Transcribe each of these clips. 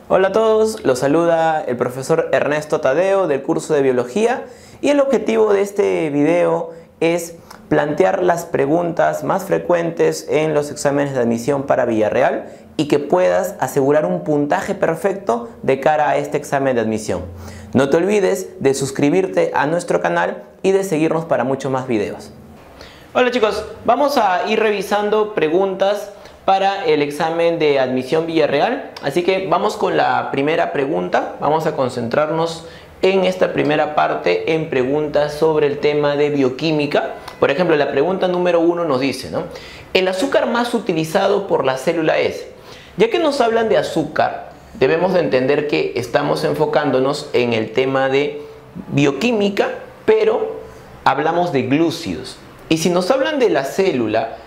Hola a todos, los saluda el profesor Ernesto Tadeo del curso de Biología y el objetivo de este video es plantear las preguntas más frecuentes en los exámenes de admisión para Villarreal y que puedas asegurar un puntaje perfecto de cara a este examen de admisión. No te olvides de suscribirte a nuestro canal y de seguirnos para muchos más videos. Hola chicos, vamos a ir revisando preguntas para el examen de admisión Villarreal, así que vamos con la primera pregunta. Vamos a concentrarnos en esta primera parte en preguntas sobre el tema de bioquímica. Por ejemplo, la pregunta número 1 nos dice, ¿no? El azúcar más utilizado por la célula es. Ya que nos hablan de azúcar, debemos de entender que estamos enfocándonos en el tema de bioquímica, pero hablamos de glúcidos. Y si nos hablan de la célula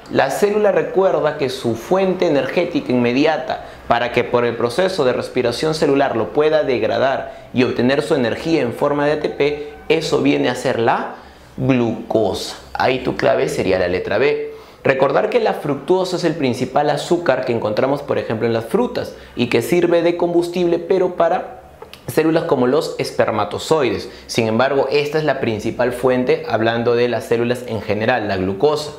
recuerda que su fuente energética inmediata para que por el proceso de respiración celular lo pueda degradar y obtener su energía en forma de ATP, eso viene a ser la glucosa. Ahí tu clave sería la letra B. Recordar que la fructuosa es el principal azúcar que encontramos, por ejemplo, en las frutas y que sirve de combustible, pero para células como los espermatozoides. Sin embargo, esta es la principal fuente, hablando de las células en general, la glucosa.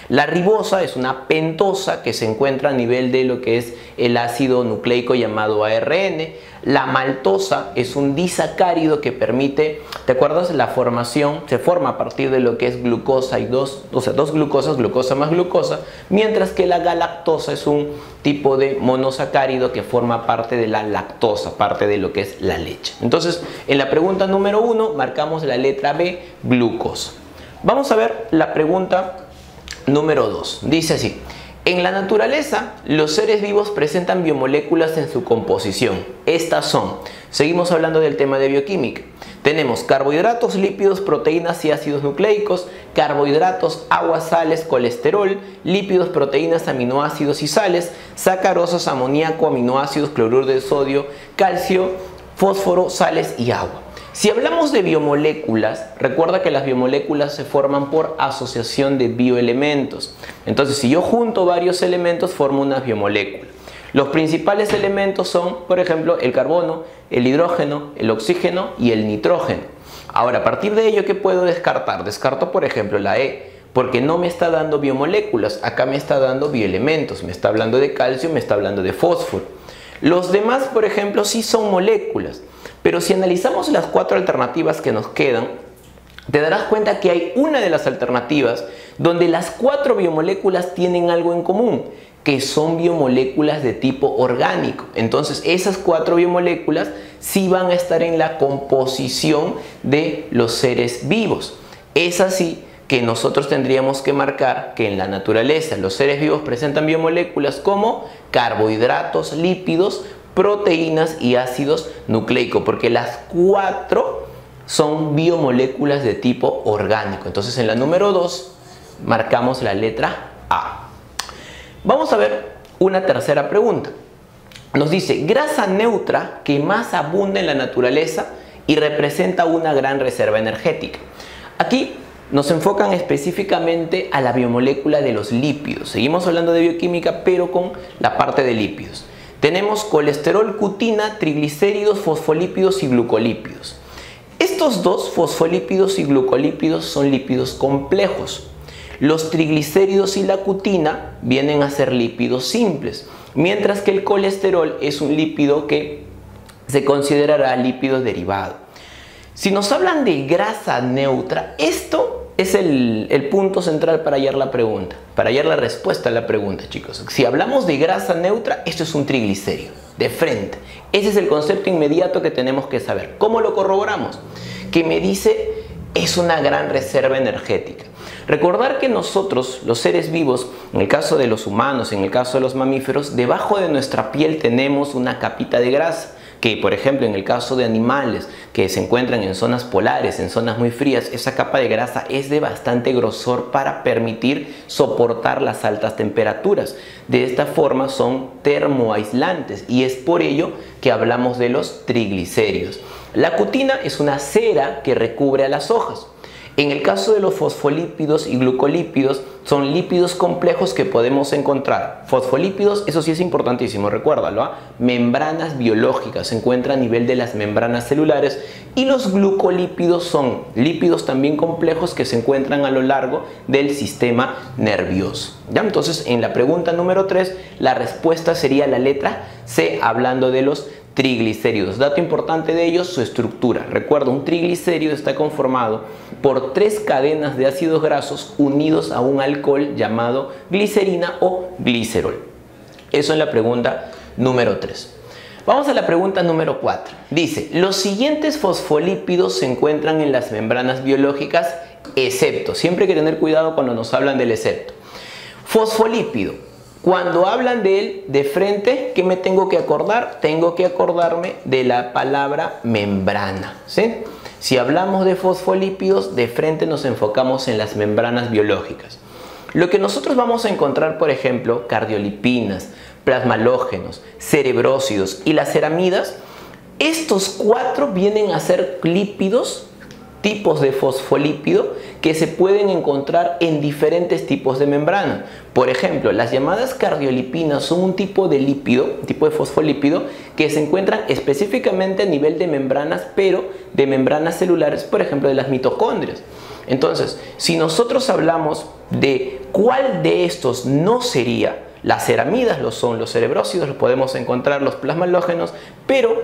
La ribosa es una pentosa que se encuentra a nivel de lo que es el ácido nucleico llamado ARN. La maltosa es un disacárido que permite, ¿te acuerdas? La formación se forma a partir de lo que es glucosa y dos glucosas, glucosa más glucosa, mientras que la galactosa es un tipo de monosacárido que forma parte de la lactosa, parte de lo que es la leche. Entonces, en la pregunta número 1 marcamos la letra B, glucosa. Vamos a ver la pregunta número 2. Dice así: en la naturaleza, los seres vivos presentan biomoléculas en su composición. Estas son, seguimos hablando del tema de bioquímica. Tenemos carbohidratos, lípidos, proteínas y ácidos nucleicos, carbohidratos, agua, sales, colesterol, lípidos, proteínas, aminoácidos y sales, sacarosas, amoníaco, aminoácidos, cloruro de sodio, calcio, fósforo, sales y agua. Si hablamos de biomoléculas, recuerda que las biomoléculas se forman por asociación de bioelementos. Entonces, si yo junto varios elementos, formo una biomolécula. Los principales elementos son, por ejemplo, el carbono, el hidrógeno, el oxígeno y el nitrógeno. Ahora, a partir de ello, ¿qué puedo descartar? Descarto, por ejemplo, la E, porque no me está dando biomoléculas, acá me está dando bioelementos, me está hablando de calcio, me está hablando de fósforo. Los demás, por ejemplo, sí son moléculas. Pero si analizamos las 4 alternativas que nos quedan, te darás cuenta que hay una de las alternativas donde las 4 biomoléculas tienen algo en común, que son biomoléculas de tipo orgánico. Entonces esas 4 biomoléculas sí van a estar en la composición de los seres vivos. Es así que nosotros tendríamos que marcar que en la naturaleza los seres vivos presentan biomoléculas como carbohidratos, lípidos, proteínas y ácidos nucleicos, porque las 4 son biomoléculas de tipo orgánico. Entonces en la número 2 marcamos la letra A. Vamos a ver una tercera pregunta. Nos dice, grasa neutra que más abunda en la naturaleza y representa una gran reserva energética. Aquí nos enfocan específicamente a la biomolécula de los lípidos. Seguimos hablando de bioquímica, pero con la parte de lípidos. Tenemos colesterol, cutina, triglicéridos, fosfolípidos y glucolípidos. Estos dos, fosfolípidos y glucolípidos, son lípidos complejos. Los triglicéridos y la cutina vienen a ser lípidos simples, mientras que el colesterol es un lípido que se considerará lípido derivado. Si nos hablan de grasa neutra, esto es el punto central para hallar la pregunta, para hallar la respuesta a la pregunta, chicos. Si hablamos de grasa neutra, esto es un triglicérido, de frente. Ese es el concepto inmediato que tenemos que saber. ¿Cómo lo corroboramos? Que me dice, es una gran reserva energética. Recordar que nosotros, los seres vivos, en el caso de los humanos, en el caso de los mamíferos, debajo de nuestra piel tenemos una capita de grasa, que por ejemplo en el caso de animales que se encuentran en zonas polares, en zonas muy frías, esa capa de grasa es de bastante grosor para permitir soportar las altas temperaturas. De esta forma son termoaislantes y es por ello que hablamos de los triglicéridos. La cutina es una cera que recubre a las hojas. En el caso de los fosfolípidos y glucolípidos, son lípidos complejos que podemos encontrar. Fosfolípidos, eso sí es importantísimo, recuérdalo, ¿eh? Membranas biológicas, se encuentra a nivel de las membranas celulares. Y los glucolípidos son lípidos también complejos que se encuentran a lo largo del sistema nervioso. ¿Ya? Entonces, en la pregunta número 3, la respuesta sería la letra C, hablando de los triglicéridos. Dato importante de ellos, su estructura. Recuerda, un triglicérido está conformado por 3 cadenas de ácidos grasos unidos a un alcohol llamado glicerina o glicerol. Eso en la pregunta número 3. Vamos a la pregunta número 4. Dice, los siguientes fosfolípidos se encuentran en las membranas biológicas excepto. Siempre hay que tener cuidado cuando nos hablan del excepto. Fosfolípido. Cuando hablan de él de frente, ¿qué me tengo que acordar? Tengo que acordarme de la palabra membrana, ¿sí? Si hablamos de fosfolípidos, de frente nos enfocamos en las membranas biológicas. Lo que nosotros vamos a encontrar, por ejemplo, cardiolipinas, plasmalógenos, cerebrósidos y las ceramidas, estos 4 vienen a ser lípidos, tipos de fosfolípido que se pueden encontrar en diferentes tipos de membrana. Por ejemplo, las llamadas cardiolipinas son un tipo de lípido, tipo de fosfolípido que se encuentran específicamente a nivel de membranas, pero de membranas celulares, por ejemplo, de las mitocondrias. Entonces, si nosotros hablamos de cuál de estos no sería, las ceramidas lo son, los cerebrósidos los podemos encontrar, los plasmalógenos, pero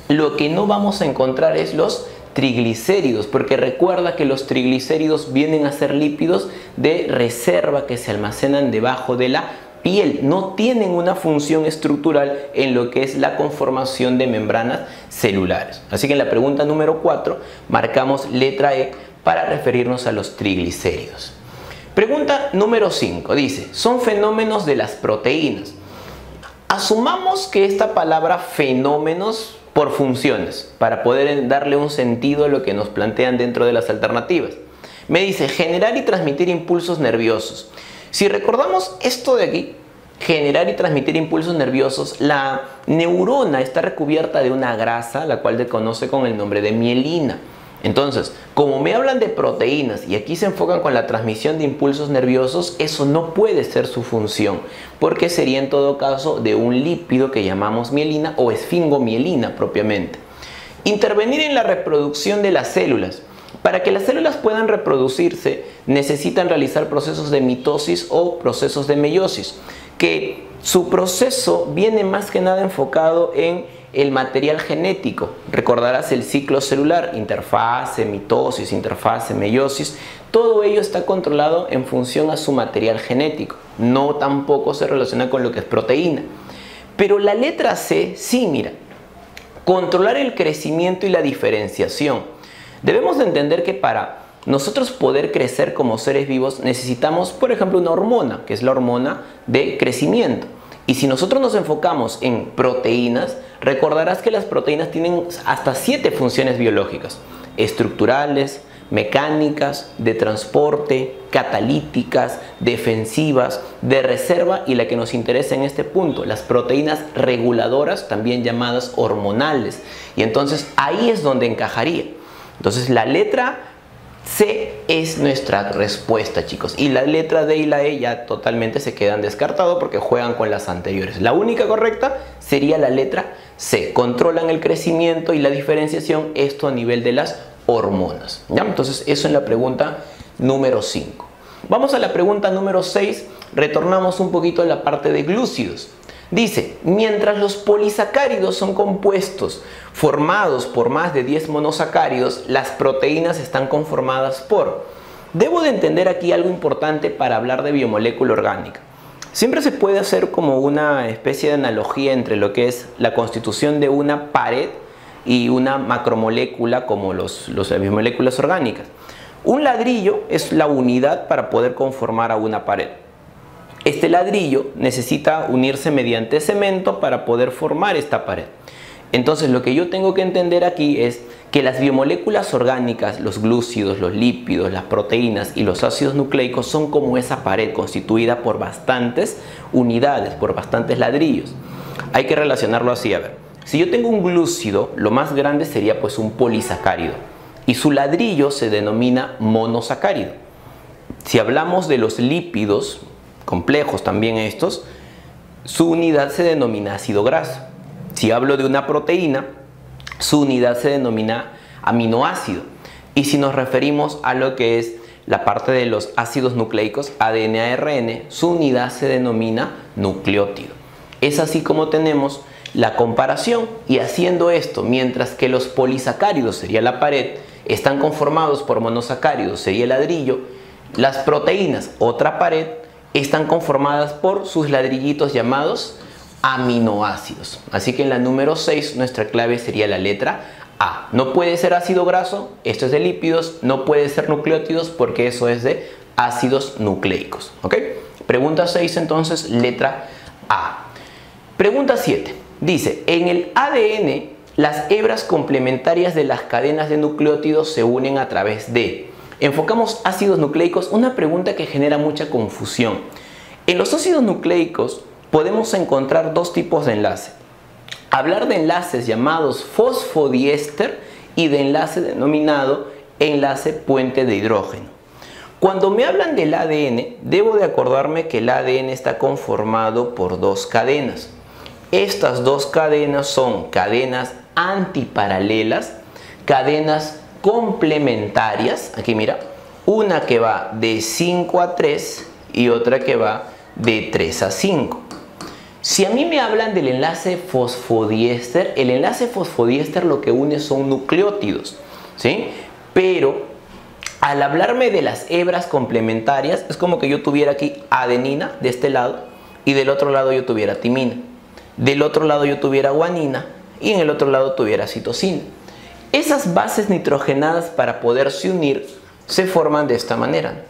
lo que no vamos a encontrar es los triglicéridos, porque recuerda que los triglicéridos vienen a ser lípidos de reserva que se almacenan debajo de la piel, no tienen una función estructural en lo que es la conformación de membranas celulares. Así que en la pregunta número 4 marcamos letra E para referirnos a los triglicéridos. Pregunta número 5 dice, son fenómenos de las proteínas. Asumamos que esta palabra fenómenos por funciones, para poder darle un sentido a lo que nos plantean dentro de las alternativas. Me dice generar y transmitir impulsos nerviosos. Si recordamos esto de aquí, generar y transmitir impulsos nerviosos, la neurona está recubierta de una grasa, la cual se conoce con el nombre de mielina. Entonces, como me hablan de proteínas y aquí se enfocan con la transmisión de impulsos nerviosos, eso no puede ser su función, porque sería en todo caso de un lípido que llamamos mielina o esfingomielina propiamente. Intervenir en la reproducción de las células. Para que las células puedan reproducirse, necesitan realizar procesos de mitosis o procesos de meiosis, que su proceso viene más que nada enfocado en el material genético. Recordarás el ciclo celular, interfase, mitosis, interfase, meiosis. Todo ello está controlado en función a su material genético. No tampoco se relaciona con lo que es proteína. Pero la letra C, sí, mira. Controlar el crecimiento y la diferenciación. Debemos de entender que para nosotros poder crecer como seres vivos necesitamos, por ejemplo, una hormona, que es la hormona de crecimiento. Y si nosotros nos enfocamos en proteínas, recordarás que las proteínas tienen hasta 7 funciones biológicas: estructurales, mecánicas, de transporte, catalíticas, defensivas, de reserva y la que nos interesa en este punto, las proteínas reguladoras, también llamadas hormonales. Y entonces ahí es donde encajaría. Entonces la letra C es nuestra respuesta, chicos, y la letra D y la E ya totalmente se quedan descartados porque juegan con las anteriores. La única correcta sería la letra C. Controlan el crecimiento y la diferenciación, esto a nivel de las hormonas. ¿Ya? Entonces eso en la pregunta número 5. Vamos a la pregunta número 6. Retornamos un poquito a la parte de glúcidos. Dice, mientras los polisacáridos son compuestos formados por más de 10 monosacáridos, las proteínas están conformadas por... Debo de entender aquí algo importante para hablar de biomolécula orgánica. Siempre se puede hacer como una especie de analogía entre lo que es la constitución de una pared y una macromolécula como las biomoléculas orgánicas. Un ladrillo es la unidad para poder conformar a una pared. Este ladrillo necesita unirse mediante cemento para poder formar esta pared. Entonces lo que yo tengo que entender aquí es que las biomoléculas orgánicas, los glúcidos, los lípidos, las proteínas y los ácidos nucleicos son como esa pared constituida por bastantes unidades, por bastantes ladrillos. Hay que relacionarlo así, a ver. Si yo tengo un glúcido, lo más grande sería pues un polisacárido. y su ladrillo se denomina monosacárido. Si hablamos de los lípidos, complejos también estos, su unidad se denomina ácido graso. Si hablo de una proteína, su unidad se denomina aminoácido. Y si nos referimos a lo que es la parte de los ácidos nucleicos, ADN, ARN, su unidad se denomina nucleótido. Es así como tenemos la comparación, y haciendo esto, mientras que los polisacáridos, sería la pared, están conformados por monosacáridos, sería el ladrillo, las proteínas, otra pared, están conformadas por sus ladrillitos llamados aminoácidos. Así que en la número 6 nuestra clave sería la letra A. No puede ser ácido graso, esto es de lípidos, no puede ser nucleótidos porque eso es de ácidos nucleicos. ¿Ok? Pregunta 6 entonces, letra A. Pregunta 7. Dice, en el ADN las hebras complementarias de las cadenas de nucleótidos se unen a través de... Enfocamos ácidos nucleicos, una pregunta que genera mucha confusión. En los ácidos nucleicos podemos encontrar dos tipos de enlace. Hablar de enlaces llamados fosfodiéster y de enlace denominado enlace puente de hidrógeno. Cuando me hablan del ADN, debo de acordarme que el ADN está conformado por dos cadenas. Estas dos cadenas son cadenas antiparalelas, cadenas complementarias. Aquí mira, una que va de 5 a 3 y otra que va de 3 a 5. Si a mí me hablan del enlace fosfodiéster, el enlace fosfodiéster lo que une son nucleótidos, ¿sí? Pero al hablarme de las hebras complementarias, es como que yo tuviera aquí adenina de este lado y del otro lado yo tuviera timina. Del otro lado yo tuviera guanina y en el otro lado tuviera citosina. Esas bases nitrogenadas para poderse unir se forman de esta manera.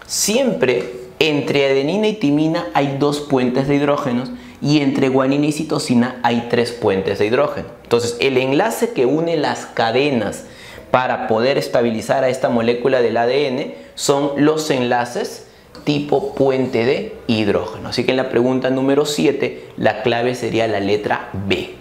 Siempre entre adenina y timina hay dos puentes de hidrógenos y entre guanina y citosina hay tres puentes de hidrógeno. Entonces el enlace que une las cadenas para poder estabilizar a esta molécula del ADN son los enlaces tipo puente de hidrógeno. Así que en la pregunta número 7 la clave sería la letra B.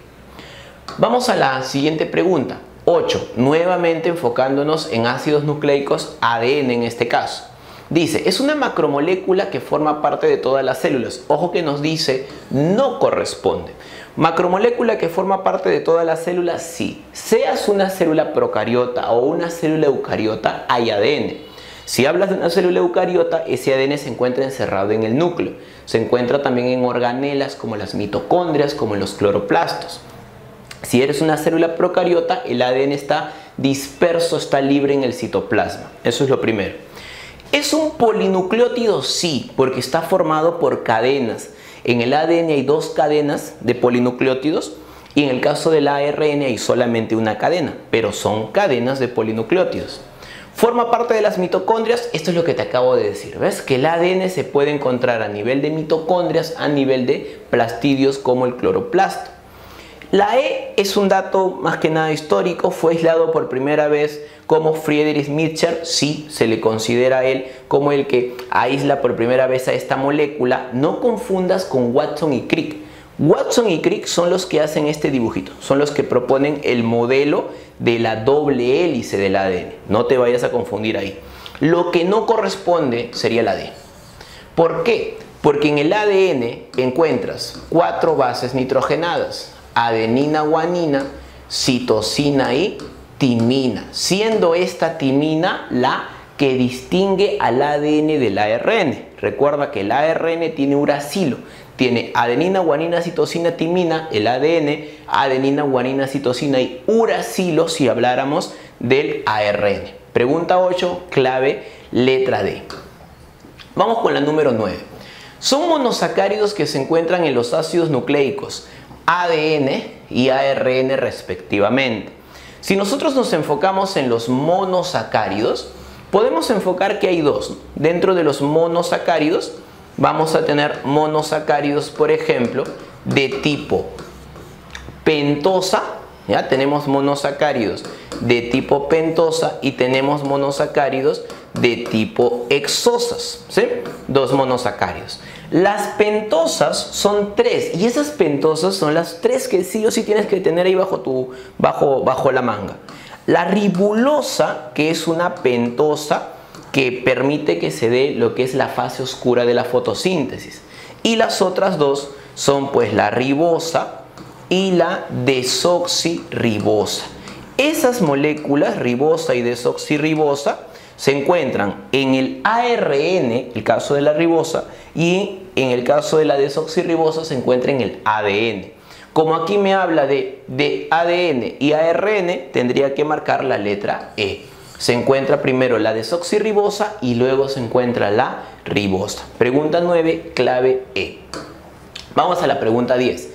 Vamos a la siguiente pregunta. 8. Nuevamente enfocándonos en ácidos nucleicos, ADN en este caso. Dice, es una macromolécula que forma parte de todas las células. Ojo que nos dice, no corresponde. Macromolécula que forma parte de todas las células, sí. Seas una célula procariota o una célula eucariota, hay ADN. Si hablas de una célula eucariota, ese ADN se encuentra encerrado en el núcleo. Se encuentra también en organelas como las mitocondrias, como los cloroplastos. Si eres una célula procariota, el ADN está disperso, está libre en el citoplasma. Eso es lo primero. ¿Es un polinucleótido? Sí, porque está formado por cadenas. En el ADN hay dos cadenas de polinucleótidos y en el caso del ARN hay solamente una cadena, pero son cadenas de polinucleótidos. Forma parte de las mitocondrias, esto es lo que te acabo de decir. ¿Ves? Que el ADN se puede encontrar a nivel de mitocondrias, a nivel de plastidios como el cloroplasto. La E es un dato más que nada histórico, fue aislado por primera vez como Friedrich Mitscher, sí, se le considera a él como el que aísla por primera vez a esta molécula. No confundas con Watson y Crick. Watson y Crick son los que hacen este dibujito, son los que proponen el modelo de la doble hélice del ADN. No te vayas a confundir ahí. Lo que no corresponde sería la D. ¿Por qué? Porque en el ADN encuentras 4 bases nitrogenadas. Adenina, guanina, citosina y timina, siendo esta timina la que distingue al ADN del ARN. Recuerda que el ARN tiene uracilo, tiene adenina, guanina, citosina, timina, el ADN, adenina, guanina, citosina y uracilo si habláramos del ARN. Pregunta 8, clave, letra D. Vamos con la número 9. Son monosacáridos que se encuentran en los ácidos nucleicos ADN y ARN respectivamente. Si nosotros nos enfocamos en los monosacáridos, podemos enfocar que hay dos. Dentro de los monosacáridos vamos a tener monosacáridos, por ejemplo, de tipo pentosa. ¿Ya? Tenemos monosacáridos de tipo pentosa y tenemos monosacáridos de tipo hexosas, ¿sí? Dos monosacáridos. Las pentosas son 3 y esas pentosas son las 3 que sí o sí tienes que tener ahí bajo la manga. La ribulosa, que es una pentosa que permite que se dé lo que es la fase oscura de la fotosíntesis. Y las otras dos son pues la ribosa y la desoxirribosa. Esas moléculas, ribosa y desoxirribosa, se encuentran en el ARN, el caso de la ribosa, y en el caso de la desoxirribosa se encuentra en el ADN. Como aquí me habla de ADN y ARN, tendría que marcar la letra E. Se encuentra primero la desoxirribosa y luego se encuentra la ribosa. Pregunta 9, clave E. Vamos a la pregunta 10.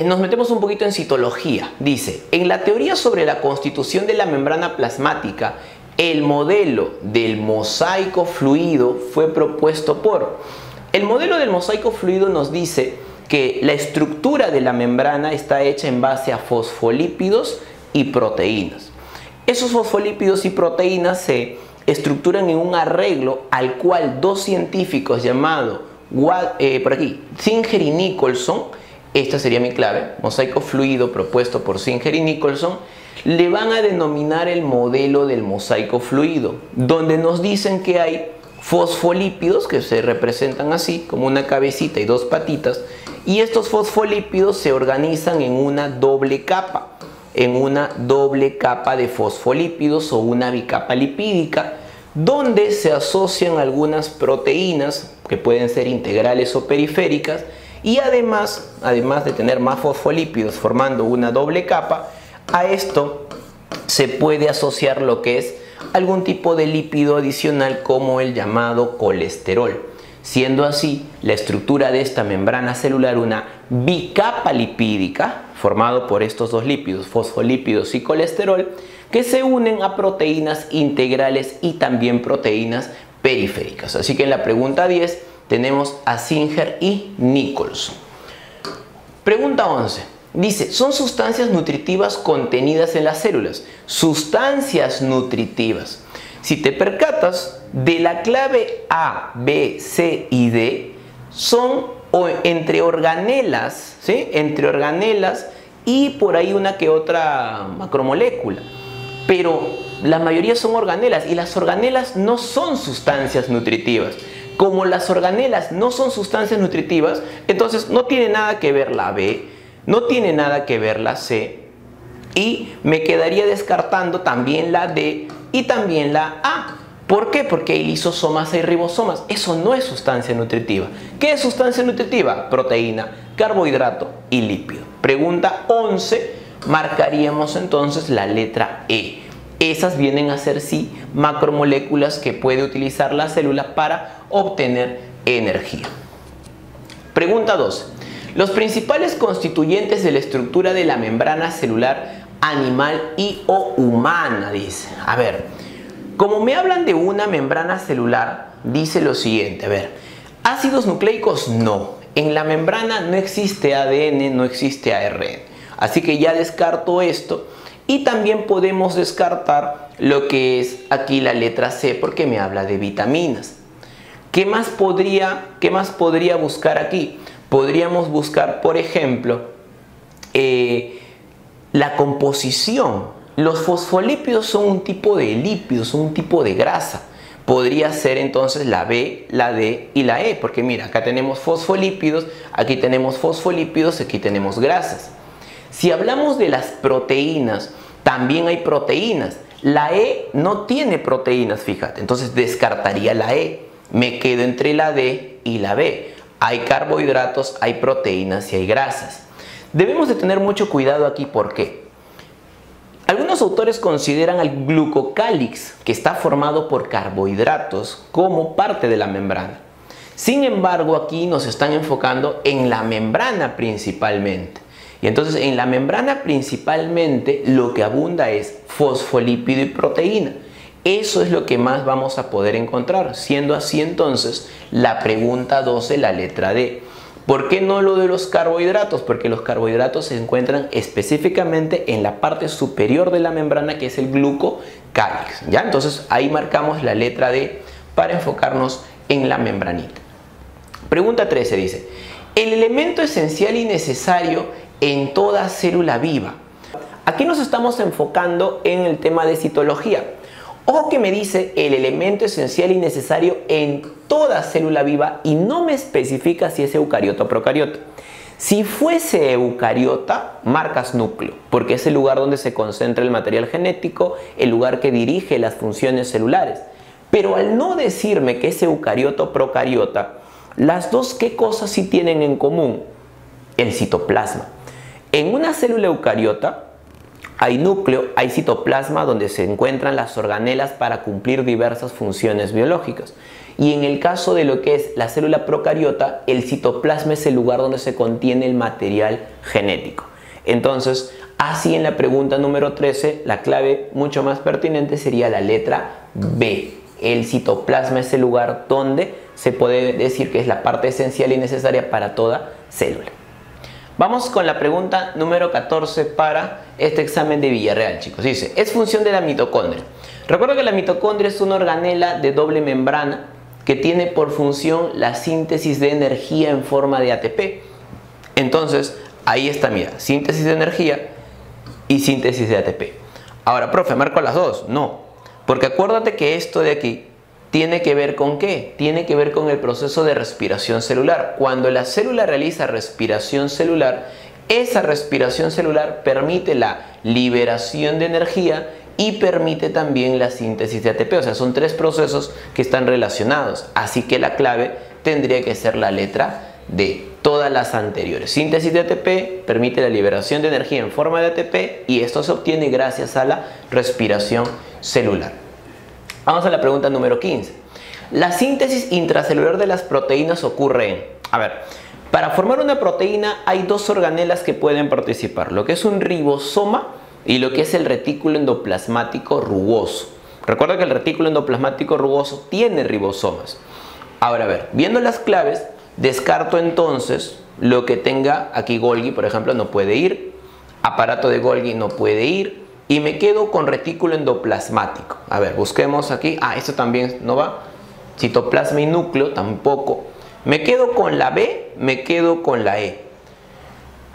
Nos metemos un poquito en citología. Dice, en la teoría sobre la constitución de la membrana plasmática, el modelo del mosaico fluido fue propuesto por... El modelo del mosaico fluido nos dice que la estructura de la membrana está hecha en base a fosfolípidos y proteínas. Esos fosfolípidos y proteínas se estructuran en un arreglo al cual dos científicos llamados, por aquí, Singer y Nicholson, esta sería mi clave, mosaico fluido propuesto por Singer y Nicholson, le van a denominar el modelo del mosaico fluido, donde nos dicen que hay fosfolípidos que se representan así, como una cabecita y dos patitas, y estos fosfolípidos se organizan en una doble capa de fosfolípidos o una bicapa lipídica, donde se asocian algunas proteínas que pueden ser integrales o periféricas, y además de tener más fosfolípidos formando una doble capa, a esto se puede asociar lo que es algún tipo de lípido adicional como el llamado colesterol. Siendo así, la estructura de esta membrana celular una bicapa lipídica, formado por estos dos lípidos, fosfolípidos y colesterol, que se unen a proteínas integrales y también proteínas periféricas. Así que en la pregunta 10 tenemos a Singer y Nicholson. Pregunta 11. Dice, son sustancias nutritivas contenidas en las células. Sustancias nutritivas. Si te percatas, de la clave A, B, C y D son entre organelas, ¿sí? Entre organelas y por ahí una que otra macromolécula. Pero la mayoría son organelas y las organelas no son sustancias nutritivas. Como las organelas no son sustancias nutritivas, entonces no tiene nada que ver la B, no tiene nada que ver la C y me quedaría descartando también la D y también la A. ¿Por qué? Porque hay lisosomas y ribosomas. Eso no es sustancia nutritiva. ¿Qué es sustancia nutritiva? Proteína, carbohidrato y lípido. Pregunta 11, marcaríamos entonces la letra E. Esas vienen a ser sí macromoléculas que puede utilizar la célula para obtener energía. Pregunta 2. Los principales constituyentes de la estructura de la membrana celular animal y o humana, dice. A ver, como me hablan de una membrana celular, dice lo siguiente. A ver, ácidos nucleicos no. En la membrana no existe ADN, no existe ARN. Así que ya descarto esto. Y también podemos descartar lo que es aquí la letra C porque me habla de vitaminas. ¿Qué más podría buscar aquí? Podríamos buscar, por ejemplo, la composición. Los fosfolípidos son un tipo de lípidos, son un tipo de grasa. Podría ser entonces la B, la D y la E, porque mira, acá tenemos fosfolípidos, aquí tenemos grasas. Si hablamos de las proteínas, también hay proteínas. La E no tiene proteínas, fíjate, entonces descartaría la E. Me quedo entre la D y la B. Hay carbohidratos, hay proteínas y hay grasas. Debemos de tener mucho cuidado aquí, ¿por qué? Algunos autores consideran al glucocálix, que está formado por carbohidratos, como parte de la membrana. Sin embargo, aquí nos están enfocando en la membrana principalmente. Y entonces en la membrana principalmente lo que abunda es fosfolípido y proteína. Eso es lo que más vamos a poder encontrar. Siendo así entonces la pregunta 12, la letra D. ¿Por qué no lo de los carbohidratos? Porque los carbohidratos se encuentran específicamente en la parte superior de la membrana, que es el glucocálix. ¿Ya? Entonces ahí marcamos la letra D para enfocarnos en la membranita. Pregunta 13 dice, el elemento esencial y necesario en toda célula viva. aquí nos estamos enfocando en el tema de citología. Ojo que me dice el elemento esencial y necesario en toda célula viva y no me especifica si es eucariota o procariota. Si fuese eucariota, marcas núcleo, porque es el lugar donde se concentra el material genético, el lugar que dirige las funciones celulares. Pero al no decirme que es eucariota o procariota, las dos, ¿qué cosas sí tienen en común? El citoplasma. En una célula eucariota hay núcleo, hay citoplasma donde se encuentran las organelas para cumplir diversas funciones biológicas. Y en el caso de lo que es la célula procariota, el citoplasma es el lugar donde se contiene el material genético. Entonces, así en la pregunta número 13, la clave mucho más pertinente sería la letra B. El citoplasma es el lugar donde se puede decir que es la parte esencial y necesaria para toda célula. Vamos con la pregunta número 14 para este examen de Villarreal, chicos. Dice, es función de la mitocondria. Recuerda que la mitocondria es una organela de doble membrana que tiene por función la síntesis de energía en forma de ATP. Entonces, ahí está, mira, síntesis de energía y síntesis de ATP. Ahora, profe, ¿marco las dos? No, porque acuérdate que esto de aquí tiene que ver con ¿qué? Tiene que ver con el proceso de respiración celular. Cuando la célula realiza respiración celular, esa respiración celular permite la liberación de energía y permite también la síntesis de ATP. O sea, son tres procesos que están relacionados. Así que la clave tendría que ser la letra D. Todas las anteriores. Síntesis de ATP permite la liberación de energía en forma de ATP y esto se obtiene gracias a la respiración celular. Vamos a la pregunta número 15. La síntesis intracelular de las proteínas ocurre en... para formar una proteína hay dos organelas que pueden participar, lo que es un ribosoma y lo que es el retículo endoplasmático rugoso. Recuerda que el retículo endoplasmático rugoso tiene ribosomas. Ahora, viendo las claves, descarto entonces lo que tenga aquí Golgi, por ejemplo, no puede ir, aparato de Golgi no puede ir, y me quedo con retículo endoplasmático. Busquemos aquí, esto también no va, citoplasma y núcleo tampoco. Me quedo con la B, me quedo con la E.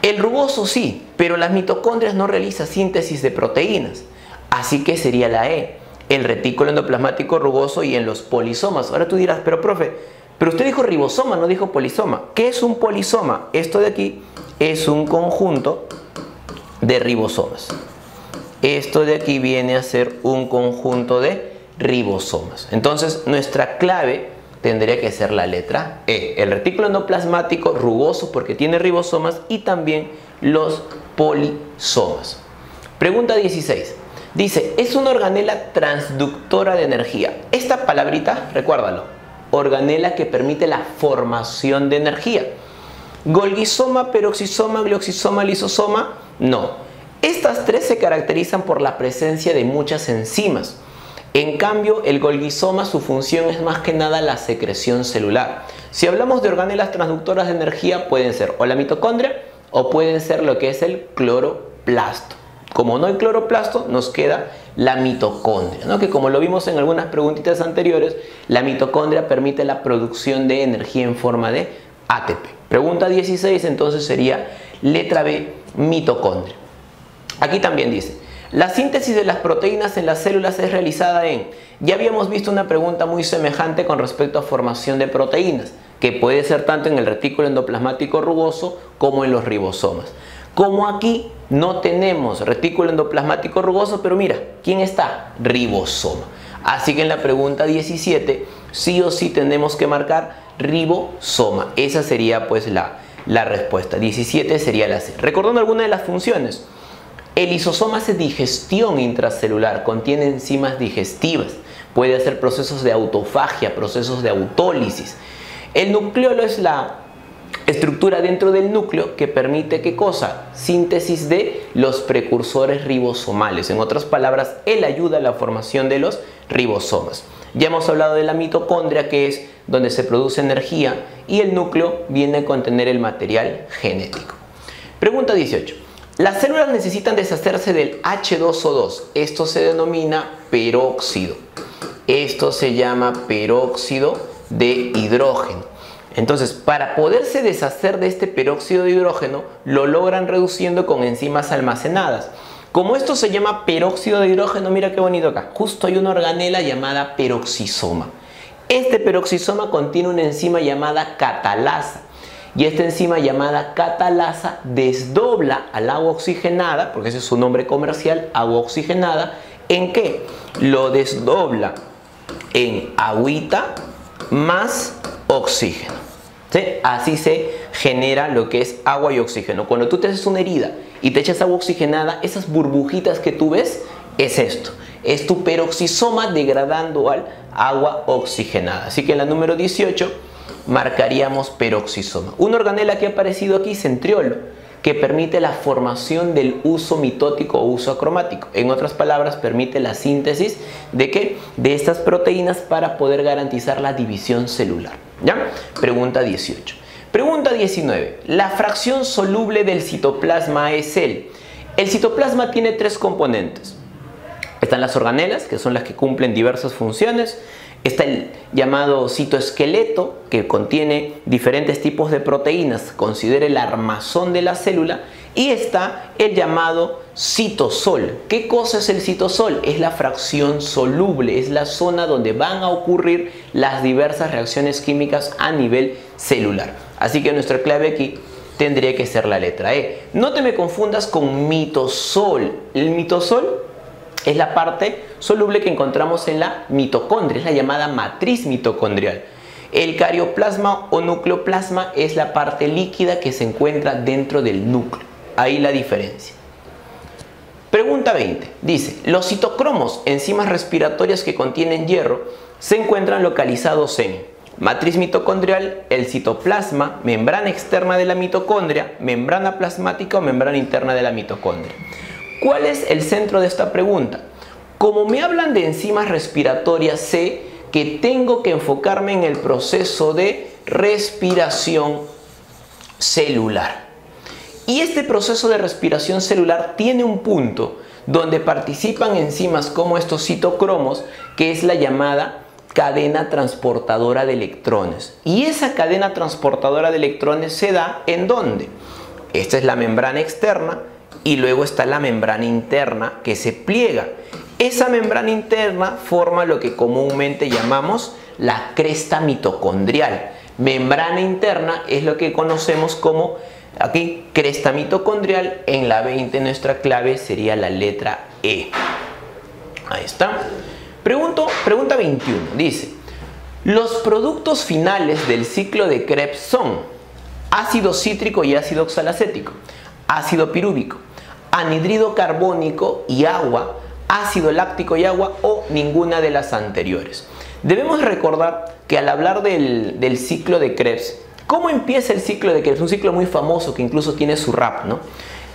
El rugoso sí, pero las mitocondrias no realizan síntesis de proteínas, así que sería la E, el retículo endoplasmático rugoso y en los polisomas. Ahora tú dirás, pero profe, pero usted dijo ribosoma, no dijo polisoma. ¿Qué es un polisoma? Esto de aquí es un conjunto de ribosomas. Esto de aquí viene a ser un conjunto de ribosomas. Entonces, nuestra clave tendría que ser la letra E. El retículo endoplasmático rugoso porque tiene ribosomas y también los polisomas. Pregunta 16. Dice, es una organela transductora de energía. Esta palabrita, recuérdalo, organela que permite la formación de energía. Golgisoma, peroxisoma, glioxisoma, lisosoma, no. Estas tres se caracterizan por la presencia de muchas enzimas. En cambio, el golgisoma, su función es más que nada la secreción celular. Si hablamos de organelas transductoras de energía, pueden ser o la mitocondria o pueden ser lo que es el cloroplasto. Como no hay cloroplasto, nos queda la mitocondria, ¿no? Que como lo vimos en algunas preguntitas anteriores, la mitocondria permite la producción de energía en forma de ATP. Pregunta 16, entonces sería letra B, mitocondria. Aquí también dice, la síntesis de las proteínas en las células es realizada en... Ya habíamos visto una pregunta muy semejante con respecto a formación de proteínas, que puede ser tanto en el retículo endoplasmático rugoso como en los ribosomas. Como aquí no tenemos retículo endoplasmático rugoso, pero mira, ¿quién está? Ribosoma. Así que en la pregunta 17, sí o sí tenemos que marcar ribosoma. Esa sería pues la respuesta. 17 sería la C. Recordando algunas de las funciones. El lisosoma hace digestión intracelular, contiene enzimas digestivas, puede hacer procesos de autofagia, procesos de autólisis. El nucleolo es la estructura dentro del núcleo que permite, ¿qué cosa? Síntesis de los precursores ribosomales. En otras palabras, él ayuda a la formación de los ribosomas. Ya hemos hablado de la mitocondria, que es donde se produce energía, y el núcleo viene a contener el material genético. Pregunta 18. Las células necesitan deshacerse del H2O2. Esto se denomina peróxido. Esto se llama peróxido de hidrógeno. Entonces, para poderse deshacer de este peróxido de hidrógeno, lo logran reduciendo con enzimas almacenadas. Como esto se llama peróxido de hidrógeno, mira qué bonito acá. Justo hay una organela llamada peroxisoma. Este peroxisoma contiene una enzima llamada catalasa. Y esta enzima llamada catalasa desdobla al agua oxigenada, porque ese es su nombre comercial, agua oxigenada. ¿En qué? Lo desdobla en agüita más oxígeno. ¿Sí? Así se genera lo que es agua y oxígeno. Cuando tú te haces una herida y te echas agua oxigenada, esas burbujitas que tú ves, es esto. Es tu peroxisoma degradando al agua oxigenada. Así que en la número 18 marcaríamos peroxisoma. Una organela que ha aparecido aquí, centriolo, que permite la formación del uso mitótico o uso acromático. En otras palabras, permite la síntesis ¿de qué? De estas proteínas para poder garantizar la división celular. ¿Ya? Pregunta 18. Pregunta 19. La fracción soluble del citoplasma es el citoplasma tiene tres componentes. Están las organelas, que son las que cumplen diversas funciones. Está el llamado citoesqueleto, que contiene diferentes tipos de proteínas, considera el armazón de la célula. Y está el llamado citosol. ¿Qué cosa es el citosol? Es la fracción soluble, es la zona donde van a ocurrir las diversas reacciones químicas a nivel celular. Así que nuestra clave aquí tendría que ser la letra E. No te me confundas con mitosol. El mitosol es la parte soluble que encontramos en la mitocondria, es la llamada matriz mitocondrial. El carioplasma o nucleoplasma es la parte líquida que se encuentra dentro del núcleo. Ahí la diferencia. Pregunta 20. Dice, los citocromos, enzimas respiratorias que contienen hierro, se encuentran localizados en matriz mitocondrial, el citoplasma, membrana externa de la mitocondria, membrana plasmática o membrana interna de la mitocondria. ¿Cuál es el centro de esta pregunta? Como me hablan de enzimas respiratorias, sé que tengo que enfocarme en el proceso de respiración celular. Y este proceso de respiración celular tiene un punto donde participan enzimas como estos citocromos, que es la llamada cadena transportadora de electrones. Y esa cadena transportadora de electrones se da ¿en dónde? Esta es la membrana externa. Y luego está la membrana interna que se pliega. Esa membrana interna forma lo que comúnmente llamamos la cresta mitocondrial. Membrana interna es lo que conocemos como aquí cresta mitocondrial. En la 20 nuestra clave sería la letra E. Ahí está. Pregunta 21. Dice, los productos finales del ciclo de Krebs son ácido cítrico y ácido oxalacético, ácido pirúvico, anhidrido carbónico y agua, ácido láctico y agua o ninguna de las anteriores. Debemos recordar que al hablar del ciclo de Krebs, ¿cómo empieza el ciclo de Krebs? Un ciclo muy famoso que incluso tiene su rap, ¿no?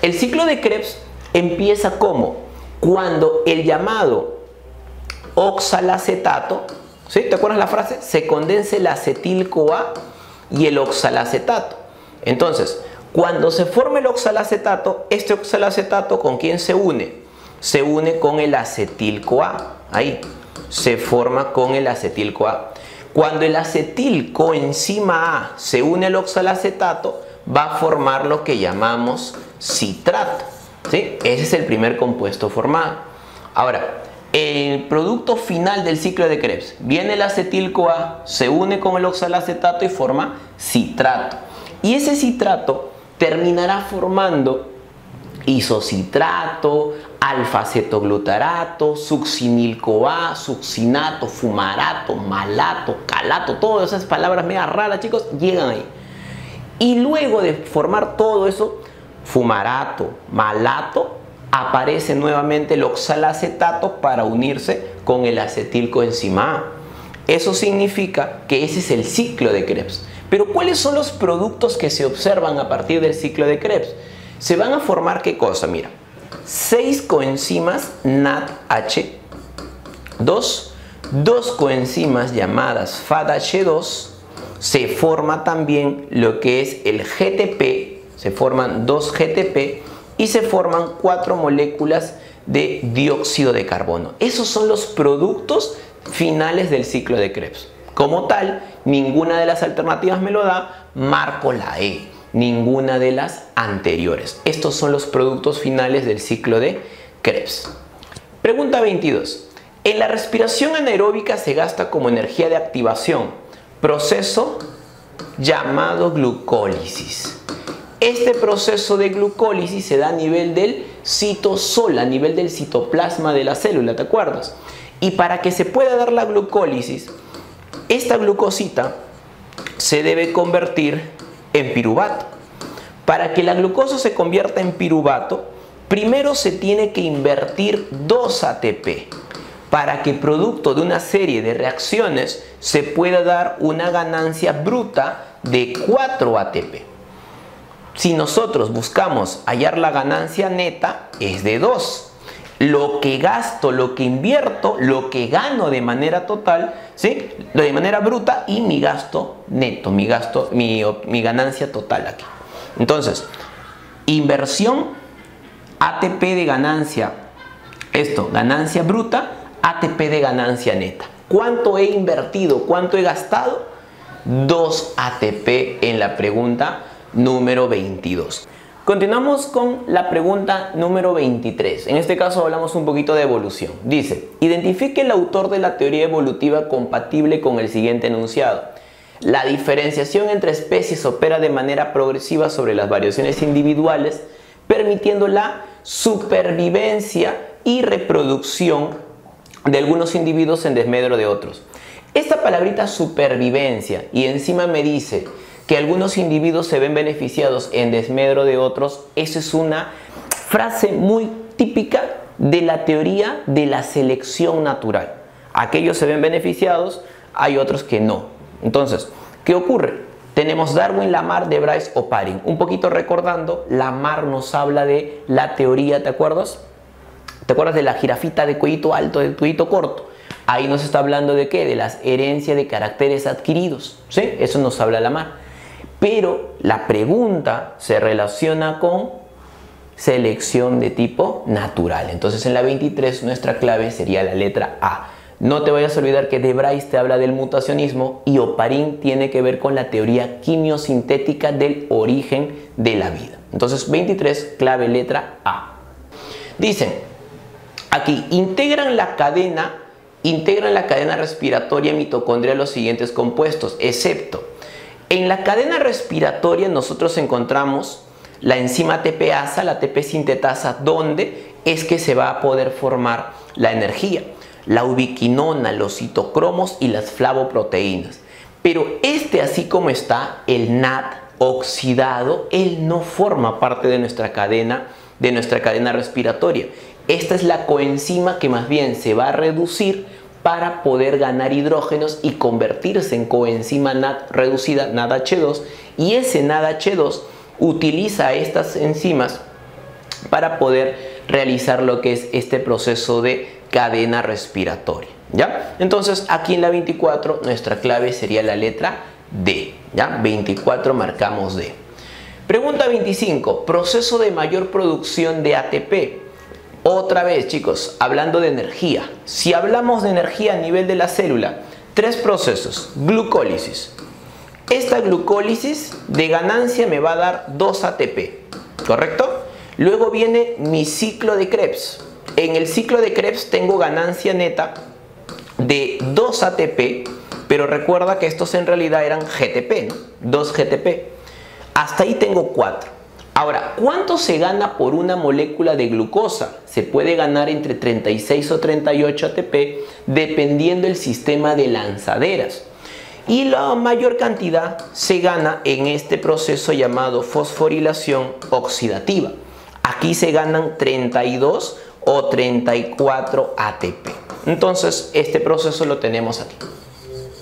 El ciclo de Krebs empieza como cuando el llamado oxalacetato, ¿sí? ¿Te acuerdas la frase? Se condensa el acetil-CoA y el oxalacetato. Entonces, cuando se forma el oxalacetato, este oxalacetato ¿con quién se une? Se une con el acetil-CoA. Ahí, se forma con el acetil-CoA. Cuando el acetil-coenzima A se une al oxalacetato, va a formar lo que llamamos citrato. ¿Sí? Ese es el primer compuesto formado. Ahora, el producto final del ciclo de Krebs, viene el acetil-CoA, se une con el oxalacetato y forma citrato. Y ese citrato terminará formando isocitrato, alfa-acetoglutarato, succinil-CoA, succinato, fumarato, malato, calato, todas esas palabras medio raras, chicos, llegan ahí. Y luego de formar todo eso, fumarato, malato, aparece nuevamente el oxalacetato para unirse con el acetilcoenzima A. Eso significa que ese es el ciclo de Krebs. Pero ¿cuáles son los productos que se observan a partir del ciclo de Krebs? Se van a formar, ¿qué cosa? Mira, 6 coenzimas NADH, 2 coenzimas llamadas FADH2, se forma también lo que es el GTP, se forman 2 GTP y se forman 4 moléculas de dióxido de carbono. Esos son los productos finales del ciclo de Krebs. Como tal, ninguna de las alternativas me lo da, marco la E. Ninguna de las anteriores. Estos son los productos finales del ciclo de Krebs. Pregunta 22. En la respiración anaeróbica se gasta como energía de activación proceso llamado glucólisis. Este proceso de glucólisis se da a nivel del citosol, a nivel del citoplasma de la célula, ¿te acuerdas? Y para que se pueda dar la glucólisis, esta glucosita se debe convertir en piruvato. Para que la glucosa se convierta en piruvato, primero se tiene que invertir 2 ATP para que producto de una serie de reacciones se pueda dar una ganancia bruta de 4 ATP. Si nosotros buscamos hallar la ganancia neta, es de 2. Lo que gasto, lo que invierto, lo que gano de manera total, ¿sí? De manera bruta, y mi gasto neto, mi ganancia total aquí. Entonces, inversión, ATP de ganancia, esto, ganancia bruta, ATP de ganancia neta. ¿Cuánto he invertido? ¿Cuánto he gastado? 2 ATP en la pregunta número 22. Continuamos con la pregunta número 23. En este caso hablamos un poquito de evolución. Dice, identifique el autor de la teoría evolutiva compatible con el siguiente enunciado. La diferenciación entre especies opera de manera progresiva sobre las variaciones individuales, permitiendo la supervivencia y reproducción de algunos individuos en desmedro de otros. Esta palabrita supervivencia, y encima me dice que algunos individuos se ven beneficiados en desmedro de otros, eso es una frase muy típica de la teoría de la selección natural. Aquellos se ven beneficiados, hay otros que no. Entonces, ¿qué ocurre? Tenemos Darwin, Lamarck, de Bryce, Oparin. Un poquito recordando, Lamarck nos habla de la teoría, ¿te acuerdas? ¿Te acuerdas de la jirafita de cuellito alto, de cuellito corto? Ahí nos está hablando de ¿qué? De las herencias de caracteres adquiridos, ¿sí? Eso nos habla Lamarck. Pero la pregunta se relaciona con selección de tipo natural. Entonces en la 23 nuestra clave sería la letra A. No te vayas a olvidar que de Bryce te habla del mutacionismo y Oparin tiene que ver con la teoría quimiosintética del origen de la vida. Entonces 23, clave letra A. Dicen aquí, integran en la cadena respiratoria mitocondrial los siguientes compuestos, excepto en la cadena respiratoria nosotros encontramos la enzima ATPasa, la ATP sintetasa, donde es que se va a poder formar la energía, la ubiquinona, los citocromos y las flavoproteínas. Pero así como está, el NAD oxidado, él no forma parte de nuestra cadena respiratoria. Esta es la coenzima que más bien se va a reducir para poder ganar hidrógenos y convertirse en coenzima NAD reducida, NADH2, y ese NADH2 utiliza estas enzimas para poder realizar lo que es este proceso de cadena respiratoria, ¿ya? Entonces aquí en la 24 nuestra clave sería la letra D, ¿ya? 24 marcamos D. Pregunta 25, proceso de mayor producción de ATP. Otra vez, chicos, hablando de energía. Si hablamos de energía a nivel de la célula, 3 procesos. Glucólisis. Esta glucólisis de ganancia me va a dar 2 ATP, ¿correcto? Luego viene mi ciclo de Krebs. En el ciclo de Krebs tengo ganancia neta de 2 ATP, pero recuerda que estos en realidad eran GTP, ¿no? 2 GTP. Hasta ahí tengo 4. Ahora, ¿cuánto se gana por una molécula de glucosa? Se puede ganar entre 36 o 38 ATP dependiendo del sistema de lanzaderas. Y la mayor cantidad se gana en este proceso llamado fosforilación oxidativa. Aquí se ganan 32 o 34 ATP. Entonces, este proceso lo tenemos aquí.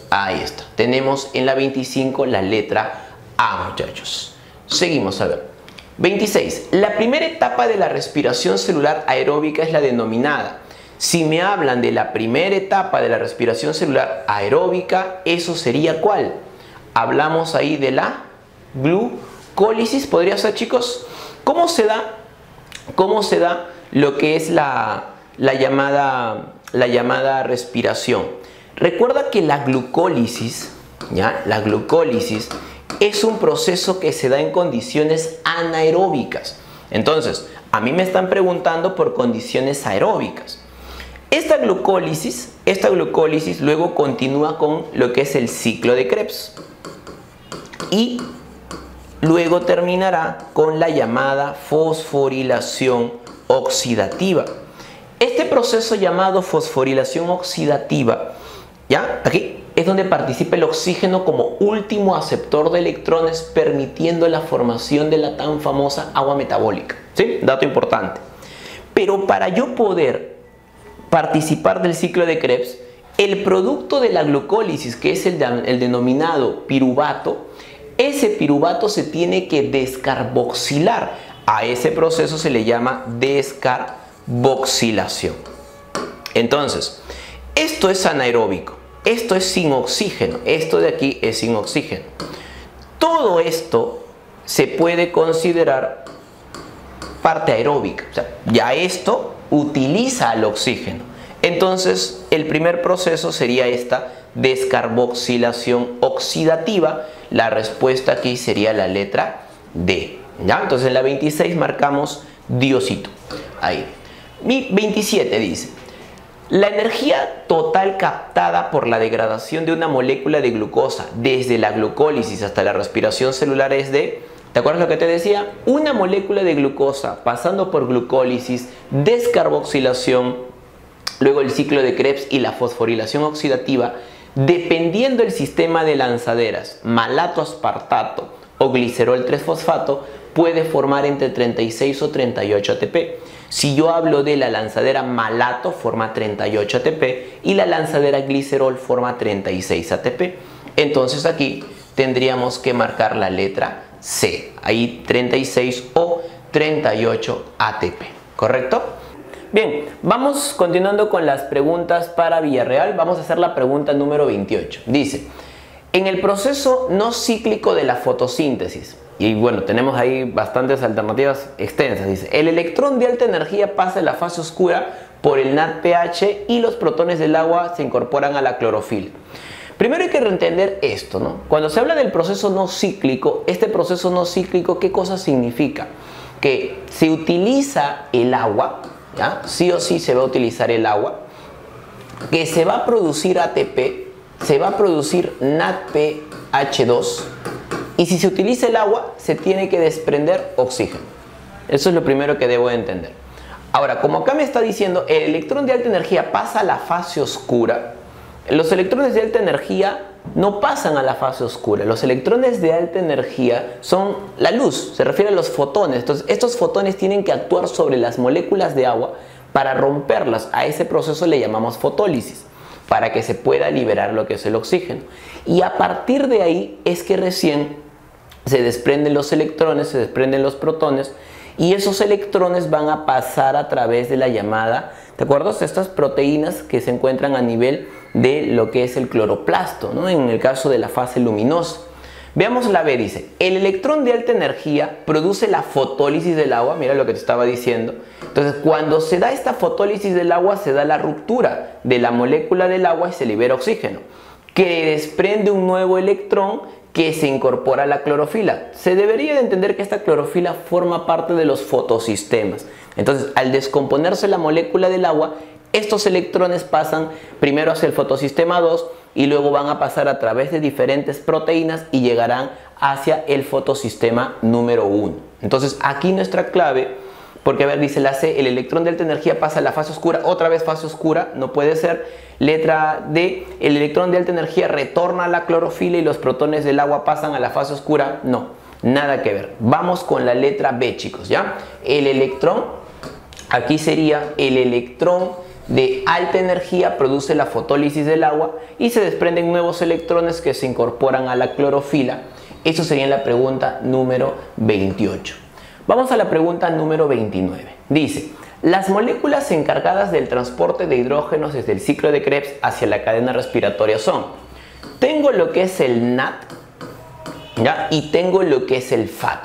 Ahí está. Tenemos en la 25 la letra A, muchachos. Seguimos a ver. 26. La primera etapa de la respiración celular aeróbica es la denominada. Si me hablan de la primera etapa de la respiración celular aeróbica, ¿eso sería cuál? Hablamos ahí de la glucólisis, ¿podría ser, chicos? ¿Cómo se da lo que es la llamada respiración? Recuerda que la glucólisis, ¿ya? La glucólisis es un proceso que se da en condiciones anaeróbicas. Entonces, A mí me están preguntando por condiciones aeróbicas. Esta glucólisis luego continúa con lo que es el ciclo de Krebs y luego terminará con la llamada fosforilación oxidativa. Este proceso llamado fosforilación oxidativa, ¿ya? Aquí es donde participa el oxígeno como último aceptor de electrones, permitiendo la formación de la tan famosa agua metabólica. ¿Sí? Dato importante. Pero para yo poder participar del ciclo de Krebs, el producto de la glucólisis, que es el denominado piruvato, ese piruvato se tiene que descarboxilar. A ese proceso se le llama descarboxilación. Entonces, esto es anaeróbico, esto es sin oxígeno, esto de aquí es sin oxígeno. Todo esto se puede considerar parte aeróbica, o sea, ya esto utiliza el oxígeno. Entonces, el primer proceso sería esta descarboxilación oxidativa. La respuesta aquí sería la letra D. ¿Ya? Entonces, en la 26 marcamos diosito. Ahí. Mi 27 dice: la energía total captada por la degradación de una molécula de glucosa desde la glucólisis hasta la respiración celular es de... ¿Te acuerdas lo que te decía? Una molécula de glucosa pasando por glucólisis, descarboxilación, luego el ciclo de Krebs y la fosforilación oxidativa, dependiendo del sistema de lanzaderas, malato aspartato o glicerol 3-fosfato, puede formar entre 36 o 38 ATP. Si yo hablo de la lanzadera malato, forma 38 ATP y la lanzadera glicerol forma 36 ATP. Entonces aquí tendríamos que marcar la letra C, ahí 36 o 38 ATP, ¿correcto? Bien, vamos continuando con las preguntas para Villarreal. Vamos a hacer la pregunta número 28. Dice: en el proceso no cíclico de la fotosíntesis, y bueno, tenemos ahí bastantes alternativas extensas, dice, el electrón de alta energía pasa en la fase oscura por el NADPH y los protones del agua se incorporan a la clorofila. Primero hay que entender esto, ¿no? Cuando se habla del proceso no cíclico, este proceso no cíclico, ¿qué cosa significa? Que se utiliza el agua, ¿ya? Sí o sí se va a utilizar el agua, que se va a producir ATP, se va a producir NADPH2 y si se utiliza el agua se tiene que desprender oxígeno. Eso es lo primero que debo de entender. Ahora, como acá me está diciendo el electrón de alta energía pasa a la fase oscura, los electrones de alta energía no pasan a la fase oscura. Los electrones de alta energía son la luz, se refiere a los fotones. Entonces, estos fotones tienen que actuar sobre las moléculas de agua para romperlas. A ese proceso le llamamos fotólisis, para que se pueda liberar lo que es el oxígeno. Y a partir de ahí es que recién se desprenden los electrones, se desprenden los protones, y esos electrones van a pasar a través de la llamada, ¿te acuerdas? Estas proteínas que se encuentran a nivel de lo que es el cloroplasto, ¿no? En el caso de la fase luminosa. Veamos la B, dice, el electrón de alta energía produce la fotólisis del agua, mira lo que te estaba diciendo. Entonces, cuando se da esta fotólisis del agua, se da la ruptura de la molécula del agua y se libera oxígeno, que desprende un nuevo electrón que se incorpora a la clorofila. Se debería de entender que esta clorofila forma parte de los fotosistemas. Entonces, al descomponerse la molécula del agua, estos electrones pasan primero hacia el fotosistema 2 y luego van a pasar a través de diferentes proteínas y llegarán hacia el fotosistema número 1. Entonces, aquí nuestra clave, porque a ver, dice la C, el electrón de alta energía pasa a la fase oscura, otra vez fase oscura, no puede ser. Letra D, el electrón de alta energía retorna a la clorofila y los protones del agua pasan a la fase oscura, no, nada que ver. Vamos con la letra B, chicos, ¿ya? El electrón, aquí sería el electrón de alta energía produce la fotólisis del agua y se desprenden nuevos electrones que se incorporan a la clorofila. Eso sería la pregunta número 28. Vamos a la pregunta número 29. Dice, las moléculas encargadas del transporte de hidrógenos desde el ciclo de Krebs hacia la cadena respiratoria son, tengo lo que es el NAD, ¿ya? Y tengo lo que es el FAD.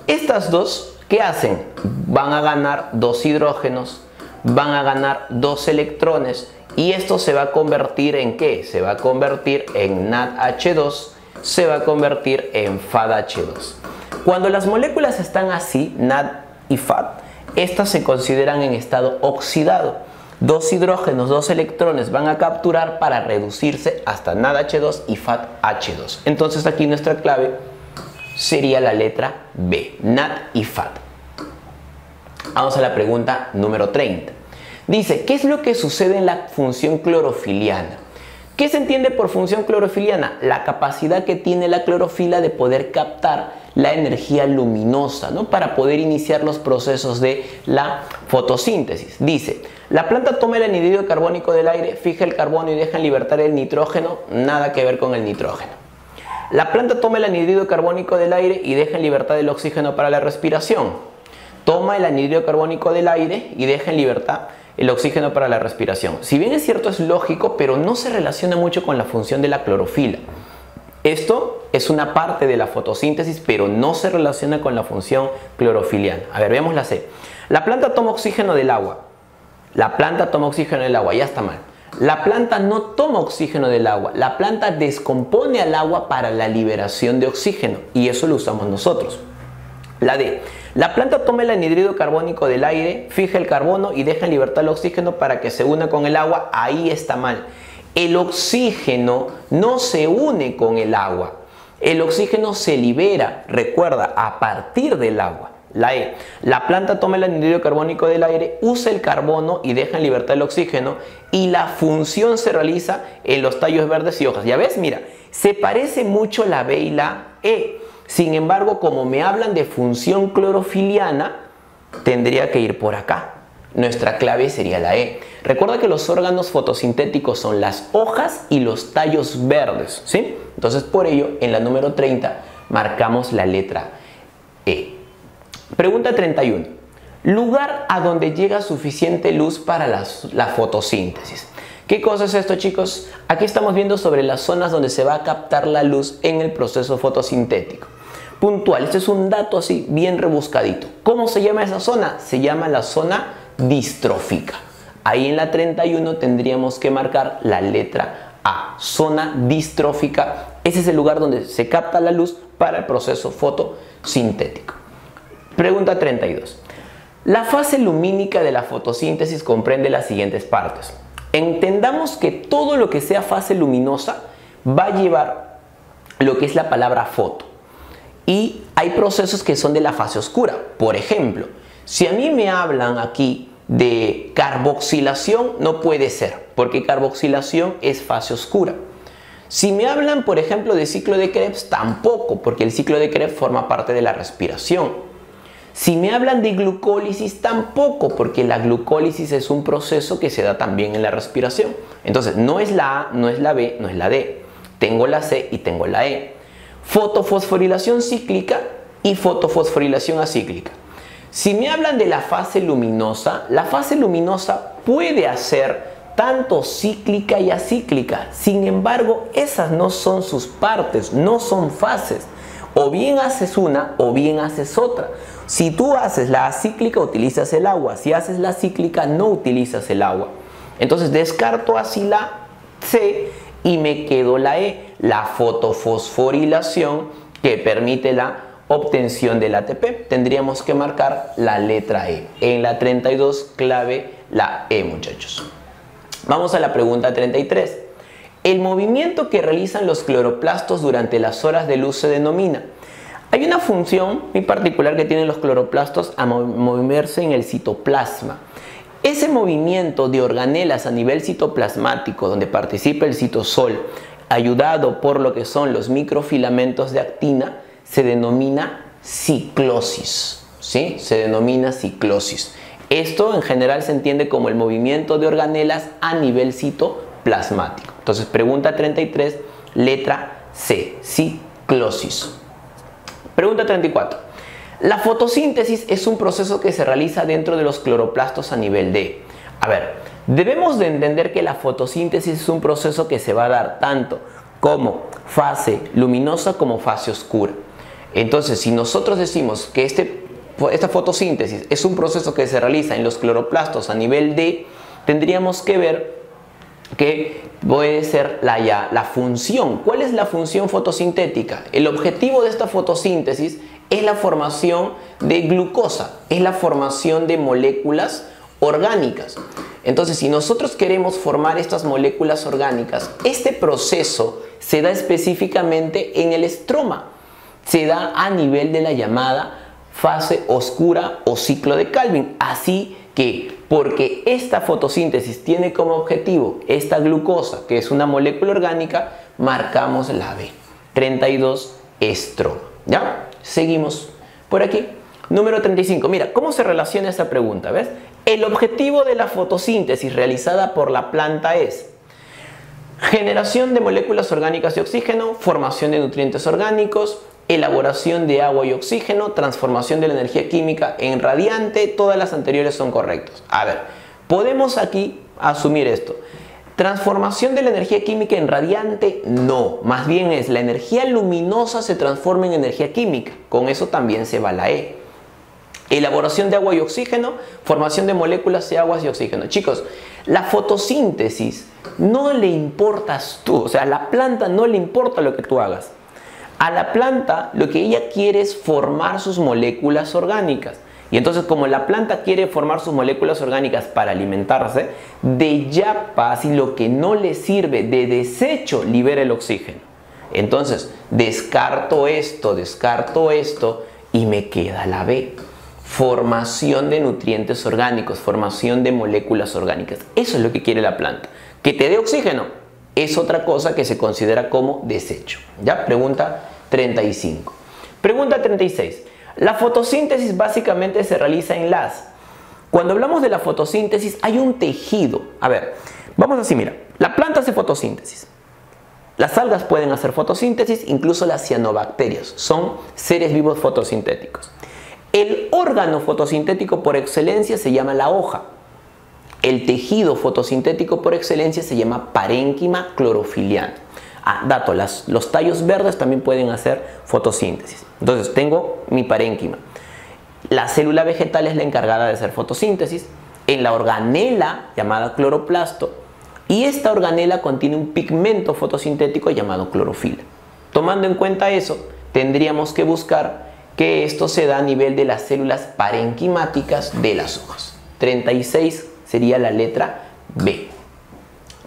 Estas dos, ¿qué hacen? Van a ganar dos hidrógenos, van a ganar dos electrones y esto se va a convertir en ¿qué? Se va a convertir en NADH2, se va a convertir en FADH2. Cuando las moléculas están así, NAD y FAD, estas se consideran en estado oxidado. Dos hidrógenos, dos electrones van a capturar para reducirse hasta NADH2 y FADH2. Entonces aquí nuestra clave sería la letra B, NAD y FAD. Vamos a la pregunta número 30. Dice, ¿qué es lo que sucede en la función clorofiliana? ¿Qué se entiende por función clorofiliana? La capacidad que tiene la clorofila de poder captar la energía luminosa, ¿no? Para poder iniciar los procesos de la fotosíntesis. Dice, la planta toma el anhídrido carbónico del aire, fija el carbono y deja en libertad el nitrógeno, nada que ver con el nitrógeno. La planta toma el anhídrido carbónico del aire y deja en libertad el oxígeno para la respiración. Toma el anhídrido carbónico del aire y deja en libertad el oxígeno para la respiración. Si bien es cierto, es lógico, pero no se relaciona mucho con la función de la clorofila. Esto es una parte de la fotosíntesis, pero no se relaciona con la función clorofiliana. A ver, veamos la C. La planta toma oxígeno del agua. La planta toma oxígeno del agua, ya está mal. La planta no toma oxígeno del agua. La planta descompone al agua para la liberación de oxígeno y eso lo usamos nosotros. La D. La planta toma el anhídrido carbónico del aire, fija el carbono y deja en libertad el oxígeno para que se una con el agua. Ahí está mal. El oxígeno no se une con el agua. El oxígeno se libera, recuerda, a partir del agua. La E. La planta toma el anhídrido carbónico del aire, usa el carbono y deja en libertad el oxígeno y la función se realiza en los tallos verdes y hojas. Ya ves, mira, se parece mucho la B y la E. Sin embargo, como me hablan de función clorofiliana, tendría que ir por acá. Nuestra clave sería la E. Recuerda que los órganos fotosintéticos son las hojas y los tallos verdes, ¿sí? Entonces, por ello, en la número 30 marcamos la letra E. Pregunta 31. Lugar a donde llega suficiente luz para la fotosíntesis. ¿Qué cosa es esto, chicos? Aquí estamos viendo sobre las zonas donde se va a captar la luz en el proceso fotosintético. Puntual, este es un dato así bien rebuscadito. ¿Cómo se llama esa zona? Se llama la zona distrófica. Ahí en la 31 tendríamos que marcar la letra A, zona distrófica. Ese es el lugar donde se capta la luz para el proceso fotosintético. Pregunta 32. La fase lumínica de la fotosíntesis comprende las siguientes partes. Entendamos que todo lo que sea fase luminosa va a llevar lo que es la palabra foto. Y hay procesos que son de la fase oscura. Por ejemplo, si a mí me hablan aquí de carboxilación, no puede ser, porque carboxilación es fase oscura. Si me hablan, por ejemplo, de ciclo de Krebs, tampoco, porque el ciclo de Krebs forma parte de la respiración. Si me hablan de glucólisis, tampoco, porque la glucólisis es un proceso que se da también en la respiración. Entonces, no es la A, no es la B, no es la D. Tengo la C y tengo la E. Fotofosforilación cíclica y fotofosforilación acíclica. Si me hablan de la fase luminosa puede hacer tanto cíclica y acíclica. Sin embargo, esas no son sus partes, no son fases. O bien haces una o bien haces otra. Si tú haces la acíclica, utilizas el agua. Si haces la cíclica, no utilizas el agua. Entonces descarto así la C y me quedo la E, la fotofosforilación, que permite la obtención del ATP. Tendríamos que marcar la letra E. En la 32, clave la E, muchachos. Vamos a la pregunta 33. El movimiento que realizan los cloroplastos durante las horas de luz se denomina. Hay una función muy particular que tienen los cloroplastos a moverse en el citoplasma. Ese movimiento de organelas a nivel citoplasmático, donde participa el citosol, ayudado por lo que son los microfilamentos de actina, se denomina ciclosis, ¿sí? Se denomina ciclosis. Esto en general se entiende como el movimiento de organelas a nivel citoplasmático. Entonces, pregunta 33, letra C, ciclosis. Pregunta 34. La fotosíntesis es un proceso que se realiza dentro de los cloroplastos a nivel D. A ver, debemos de entender que la fotosíntesis es un proceso que se va a dar tanto como fase luminosa como fase oscura. Entonces, si nosotros decimos que esta fotosíntesis es un proceso que se realiza en los cloroplastos a nivel D, tendríamos que ver que puede ser la función. ¿Cuál es la función fotosintética? El objetivo de esta fotosíntesis es la formación de glucosa, es la formación de moléculas orgánicas. Entonces, si nosotros queremos formar estas moléculas orgánicas, este proceso se da específicamente en el estroma, se da a nivel de la llamada fase oscura o ciclo de Calvin. Así que, porque esta fotosíntesis tiene como objetivo esta glucosa, que es una molécula orgánica, marcamos la B. 32, estroma. ¿Ya? Seguimos por aquí. Número 35. Mira, ¿cómo se relaciona esta pregunta? ¿Ves? El objetivo de la fotosíntesis realizada por la planta es generación de moléculas orgánicas de oxígeno, formación de nutrientes orgánicos, elaboración de agua y oxígeno, transformación de la energía química en radiante. Todas las anteriores son correctas. A ver, podemos aquí asumir esto. Transformación de la energía química en radiante, no. Más bien es la energía luminosa se transforma en energía química. Con eso también se va la E. Elaboración de agua y oxígeno, formación de moléculas de aguas y oxígeno. Chicos, la fotosíntesis no le importas tú, o sea, a la planta no le importa lo que tú hagas. A la planta lo que ella quiere es formar sus moléculas orgánicas. Y entonces, como la planta quiere formar sus moléculas orgánicas para alimentarse, de yapa, si lo que no le sirve de desecho libera el oxígeno. Entonces, descarto esto y me queda la B. Formación de nutrientes orgánicos, formación de moléculas orgánicas. Eso es lo que quiere la planta. Que te dé oxígeno es otra cosa que se considera como desecho. ¿Ya? Pregunta 35. Pregunta 36. La fotosíntesis básicamente se realiza en las... Cuando hablamos de la fotosíntesis hay un tejido. A ver, vamos así, mira. La planta hace fotosíntesis. Las algas pueden hacer fotosíntesis, incluso las cianobacterias. Son seres vivos fotosintéticos. El órgano fotosintético por excelencia se llama la hoja. El tejido fotosintético por excelencia se llama parénquima clorofiliana. Dato, los tallos verdes también pueden hacer fotosíntesis. Entonces tengo mi parénquima. La célula vegetal es la encargada de hacer fotosíntesis en la organela llamada cloroplasto, y esta organela contiene un pigmento fotosintético llamado clorofila. Tomando en cuenta eso, tendríamos que buscar que esto se da a nivel de las células parenquimáticas de las hojas. 36 sería la letra B.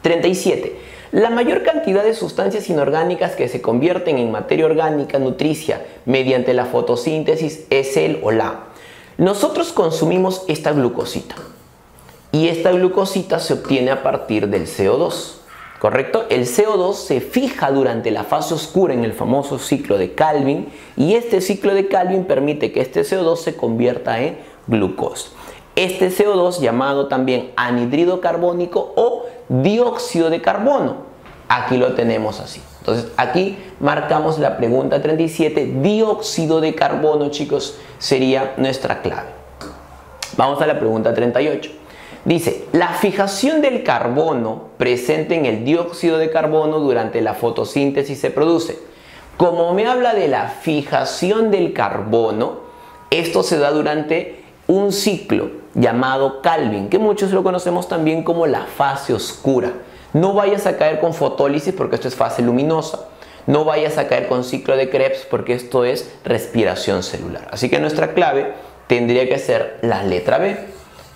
37. La mayor cantidad de sustancias inorgánicas que se convierten en materia orgánica nutricia mediante la fotosíntesis es el o la. Nosotros consumimos esta glucosita y esta glucosita se obtiene a partir del CO2. ¿Correcto? El CO2 se fija durante la fase oscura en el famoso ciclo de Calvin, y este ciclo de Calvin permite que este CO2 se convierta en glucosa. Este CO2 llamado también anhídrido carbónico o dióxido de carbono. Aquí lo tenemos así. Entonces aquí marcamos la pregunta 37. Dióxido de carbono, chicos, sería nuestra clave. Vamos a la pregunta 38. Dice, la fijación del carbono presente en el dióxido de carbono durante la fotosíntesis se produce. Como me habla de la fijación del carbono, esto se da durante un ciclo llamado Calvin, que muchos lo conocemos también como la fase oscura. No vayas a caer con fotólisis porque esto es fase luminosa. No vayas a caer con ciclo de Krebs porque esto es respiración celular. Así que nuestra clave tendría que ser la letra B.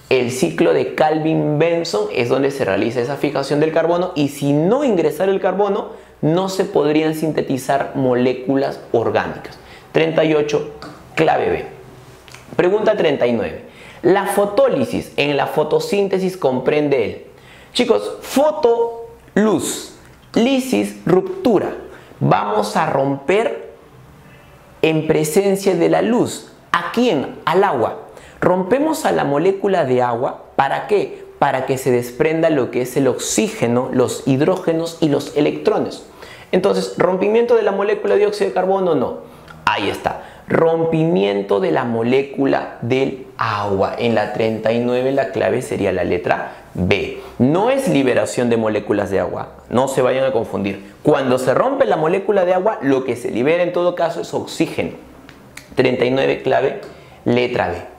El ciclo de Calvin-Benson es donde se realiza esa fijación del carbono, y si no ingresara el carbono no se podrían sintetizar moléculas orgánicas. 38, clave B. Pregunta 39. La fotólisis en la fotosíntesis comprende el... Chicos, foto, luz, lisis, ruptura. Vamos a romper en presencia de la luz. ¿A quién? Al agua. Rompemos a la molécula de agua, ¿para qué? Para que se desprenda lo que es el oxígeno, los hidrógenos y los electrones. Entonces, rompimiento de la molécula de dióxido de carbono, no. Ahí está. Rompimiento de la molécula del agua. En la 39 la clave sería la letra B. No es liberación de moléculas de agua, no se vayan a confundir. Cuando se rompe la molécula de agua, lo que se libera en todo caso es oxígeno. 39 clave, letra B.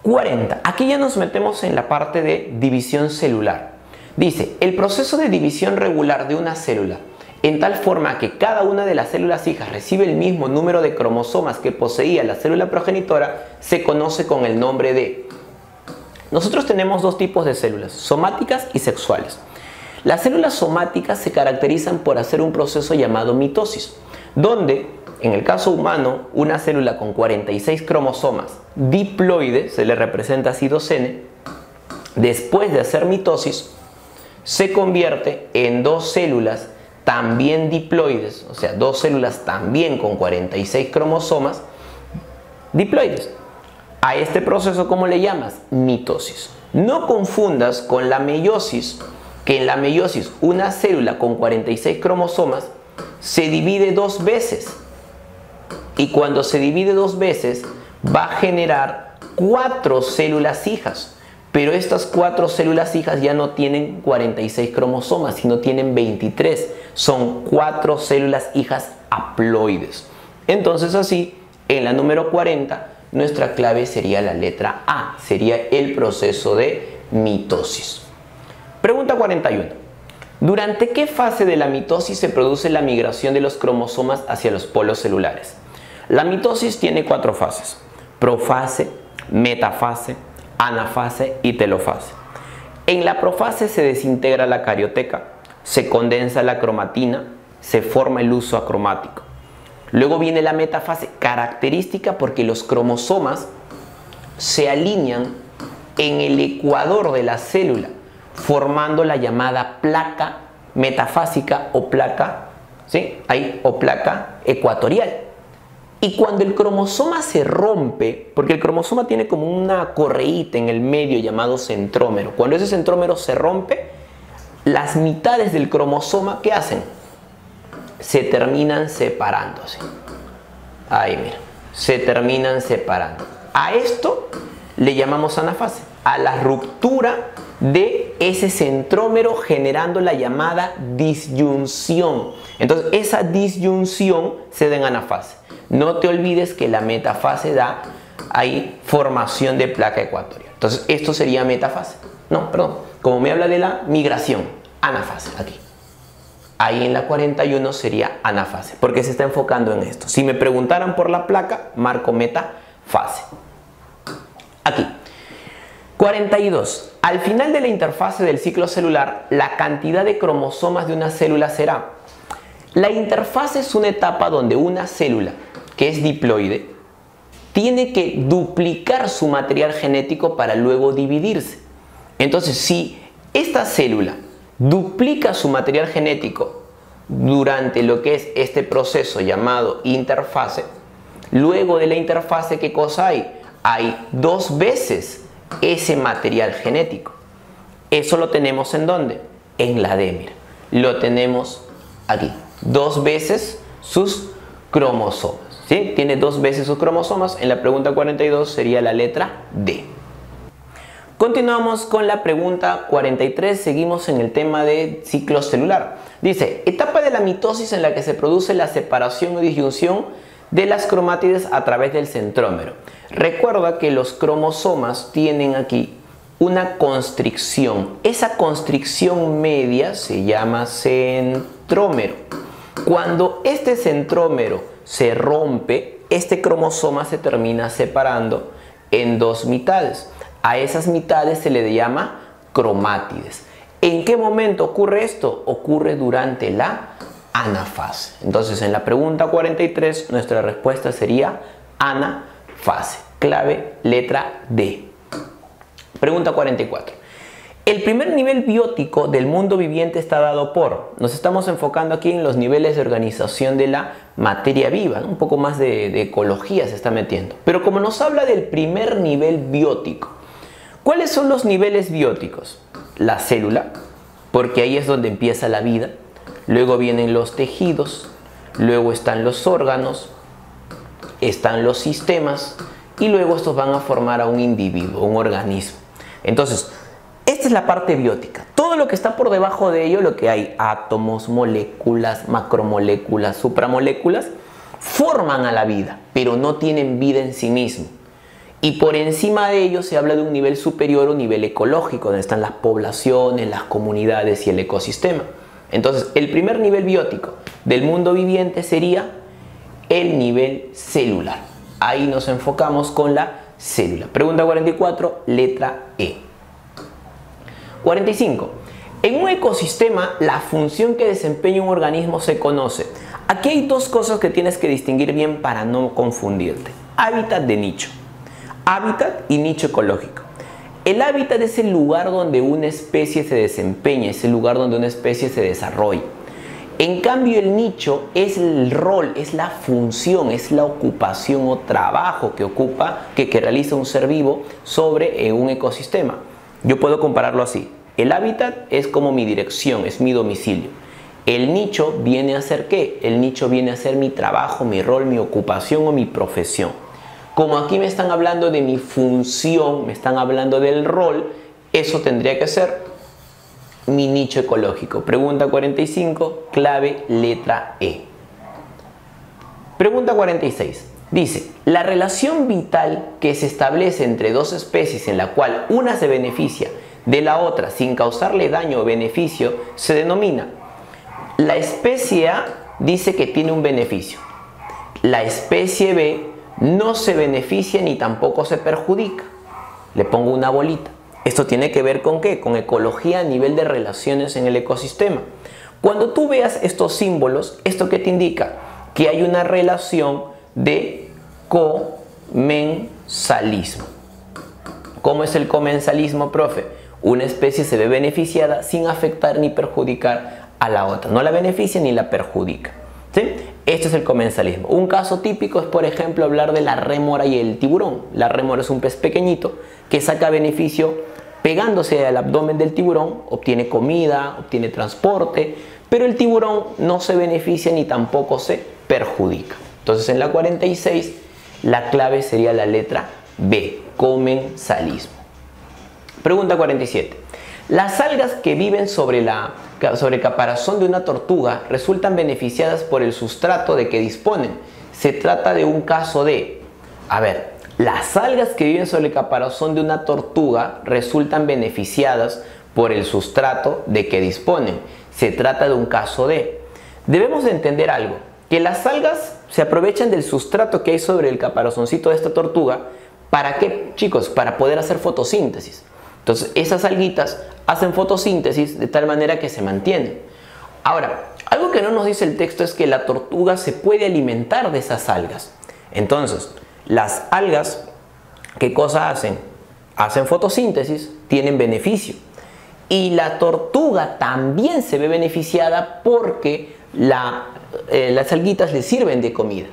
40. Aquí ya nos metemos en la parte de división celular. Dice, el proceso de división regular de una célula en tal forma que cada una de las células hijas recibe el mismo número de cromosomas que poseía la célula progenitora, se conoce con el nombre de... Nosotros tenemos dos tipos de células, somáticas y sexuales. Las células somáticas se caracterizan por hacer un proceso llamado mitosis, donde, en el caso humano, una célula con 46 cromosomas diploide, se le representa así 2N, después de hacer mitosis, se convierte en dos células también diploides, o sea, dos células también con 46 cromosomas diploides. A este proceso, ¿cómo le llamas? Mitosis. No confundas con la meiosis, que en la meiosis una célula con 46 cromosomas se divide dos veces. Y cuando se divide dos veces va a generar 4 células hijas. Pero estas 4 células hijas ya no tienen 46 cromosomas, sino tienen 23. Son 4 células hijas haploides. Entonces así, en la número 40, nuestra clave sería la letra A. Sería el proceso de mitosis. Pregunta 41. ¿Durante qué fase de la mitosis se produce la migración de los cromosomas hacia los polos celulares? La mitosis tiene 4 fases: profase, metafase, anafase y telofase. En la profase se desintegra la carioteca, se condensa la cromatina, se forma el huso acromático. Luego viene la metafase, característica porque los cromosomas se alinean en el ecuador de la célula, formando la llamada placa metafásica o placa, ¿sí? O placa ecuatorial. Y cuando el cromosoma se rompe, porque el cromosoma tiene como una correíta en el medio llamado centrómero, cuando ese centrómero se rompe, las mitades del cromosoma, ¿qué hacen? Se terminan separándose. Ahí mira, se terminan separando. A esto le llamamos anafase, a la ruptura de ese centrómero, generando la llamada disyunción. Entonces esa disyunción se da en anafase. No te olvides que la metafase da ahí formación de placa ecuatorial. Entonces esto sería metafase. No, perdón, como me habla de la migración, anafase aquí. Ahí en la 41 sería anafase, porque se está enfocando en esto. Si me preguntaran por la placa, marco metafase. Aquí. 42. Al final de la interfase del ciclo celular, la cantidad de cromosomas de una célula será. La interfase es una etapa donde una célula, que es diploide, tiene que duplicar su material genético para luego dividirse. Entonces, si esta célula duplica su material genético durante lo que es este proceso llamado interfase, luego de la interfase, ¿qué cosa hay? Hay 2 veces ese material genético. Eso lo tenemos ¿en dónde? En la D, mira. Lo tenemos aquí. 2 veces sus cromosomas. ¿Sí? Tiene 2 veces sus cromosomas. En la pregunta 42 sería la letra D. Continuamos con la pregunta 43. Seguimos en el tema de ciclo celular. Dice, etapa de la mitosis en la que se produce la separación o disyunción de las cromátides a través del centrómero. Recuerda que los cromosomas tienen aquí una constricción. Esa constricción media se llama centrómero. Cuando este centrómero se rompe, este cromosoma se termina separando en 2 mitades. A esas mitades se le llama cromátides. ¿En qué momento ocurre esto? Ocurre durante la anafase. Entonces, en la pregunta 43, nuestra respuesta sería anafase. Clave, letra D. Pregunta 44. El primer nivel biótico del mundo viviente está dado por... Nos estamos enfocando aquí en los niveles de organización de la materia viva, ¿no? Un poco más de ecología se está metiendo. Pero como nos habla del primer nivel biótico, ¿cuáles son los niveles bióticos? La célula, porque ahí es donde empieza la vida. Luego vienen los tejidos, luego están los órganos, están los sistemas y luego estos van a formar a un individuo, un organismo. Entonces, esta es la parte biótica. Todo lo que está por debajo de ello, lo que hay, átomos, moléculas, macromoléculas, supramoléculas, forman a la vida, pero no tienen vida en sí mismo. Y por encima de ello se habla de un nivel superior, un nivel ecológico, donde están las poblaciones, las comunidades y el ecosistema. Entonces, el primer nivel biótico del mundo viviente sería el nivel celular. Ahí nos enfocamos con la célula. Pregunta 44, letra E. 45. En un ecosistema, la función que desempeña un organismo se conoce. Aquí hay dos cosas que tienes que distinguir bien para no confundirte. Hábitat de nicho. Hábitat y nicho ecológico. El hábitat es el lugar donde una especie se desempeña, es el lugar donde una especie se desarrolla. En cambio, el nicho es el rol, es la función, es la ocupación o trabajo que realiza un ser vivo sobre un ecosistema. Yo puedo compararlo así. El hábitat es como mi dirección, es mi domicilio. El nicho viene a ser ¿qué? El nicho viene a ser mi trabajo, mi rol, mi ocupación o mi profesión. Como aquí me están hablando de mi función, me están hablando del rol, eso tendría que ser mi nicho ecológico. Pregunta 45, clave letra E. Pregunta 46. Dice, la relación vital que se establece entre dos especies en la cual una se beneficia de la otra sin causarle daño o beneficio se denomina. La especie A dice que tiene un beneficio. La especie B no se beneficia ni tampoco se perjudica. Le pongo una bolita. Esto tiene que ver con ¿qué? Con ecología a nivel de relaciones en el ecosistema. Cuando tú veas estos símbolos, ¿esto qué te indica? Que hay una relación de comensalismo. ¿Cómo es el comensalismo, profe? Una especie se ve beneficiada sin afectar ni perjudicar a la otra. No la beneficia ni la perjudica. ¿Sí? Esto es el comensalismo. Un caso típico es, por ejemplo, hablar de la rémora y el tiburón. La rémora es un pez pequeñito que saca beneficio pegándose al abdomen del tiburón, obtiene comida, obtiene transporte, pero el tiburón no se beneficia ni tampoco se perjudica. Entonces, en la 46, la clave sería la letra B, comensalismo. Pregunta 47. Las algas que viven sobre el caparazón de una tortuga resultan beneficiadas por el sustrato de que disponen. Se trata de un caso de... las algas que viven sobre el caparazón de una tortuga resultan beneficiadas por el sustrato de que disponen. Se trata de un caso de... Debemos de entender algo, que las algas se aprovechan del sustrato que hay sobre el caparazoncito de esta tortuga. ¿Para qué, chicos? Para poder hacer fotosíntesis. Entonces, esas alguitas hacen fotosíntesis de tal manera que se mantienen. Ahora, algo que no nos dice el texto es que la tortuga se puede alimentar de esas algas. Entonces, las algas, ¿qué cosa hacen? Hacen fotosíntesis, tienen beneficio. Y la tortuga también se ve beneficiada porque las alguitas le sirven de comida.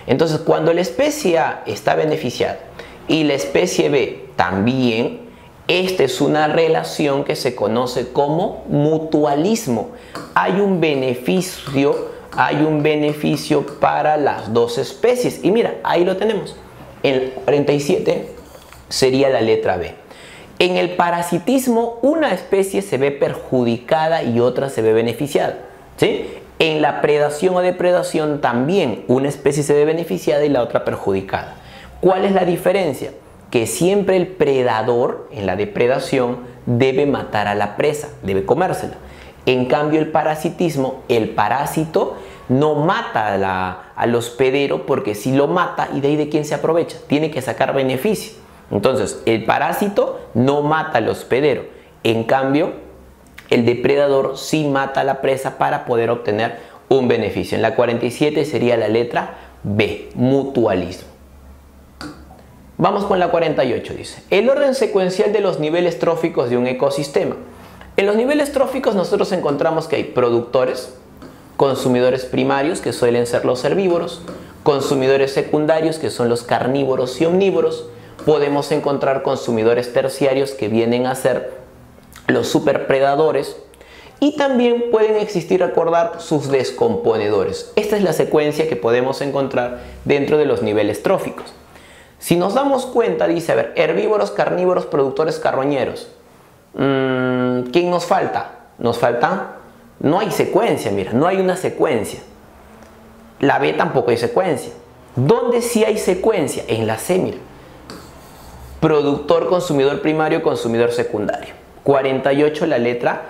Entonces, cuando la especie A está beneficiada y la especie B también, esta es una relación que se conoce como mutualismo. Hay un beneficio para las dos especies. Y mira, ahí lo tenemos. En el 47 sería la letra B. En el parasitismo, una especie se ve perjudicada y otra se ve beneficiada. ¿Sí? En la predación o depredación también una especie se ve beneficiada y la otra perjudicada. ¿Cuál es la diferencia? Que siempre el predador en la depredación debe matar a la presa, debe comérsela. En cambio, el parasitismo, el parásito no mata al hospedero, porque si lo mata, ¿y de ahí de quién se aprovecha? Tiene que sacar beneficio. Entonces, el parásito no mata al hospedero. En cambio, el depredador sí mata a la presa para poder obtener un beneficio. En la 47 sería la letra B, mutualismo. Vamos con la 48, dice. El orden secuencial de los niveles tróficos de un ecosistema. En los niveles tróficos nosotros encontramos que hay productores, consumidores primarios, que suelen ser los herbívoros, consumidores secundarios, que son los carnívoros y omnívoros. Podemos encontrar consumidores terciarios, que vienen a ser los superpredadores. Y también pueden existir, recordar, sus descomponedores. Esta es la secuencia que podemos encontrar dentro de los niveles tróficos. Si nos damos cuenta, dice, herbívoros, carnívoros, productores carroñeros. ¿Quién nos falta? Nos falta, no hay secuencia, mira, no hay una secuencia. La B tampoco hay secuencia. ¿Dónde sí hay secuencia? En la C, mira. Productor, consumidor primario, consumidor secundario. 48, la letra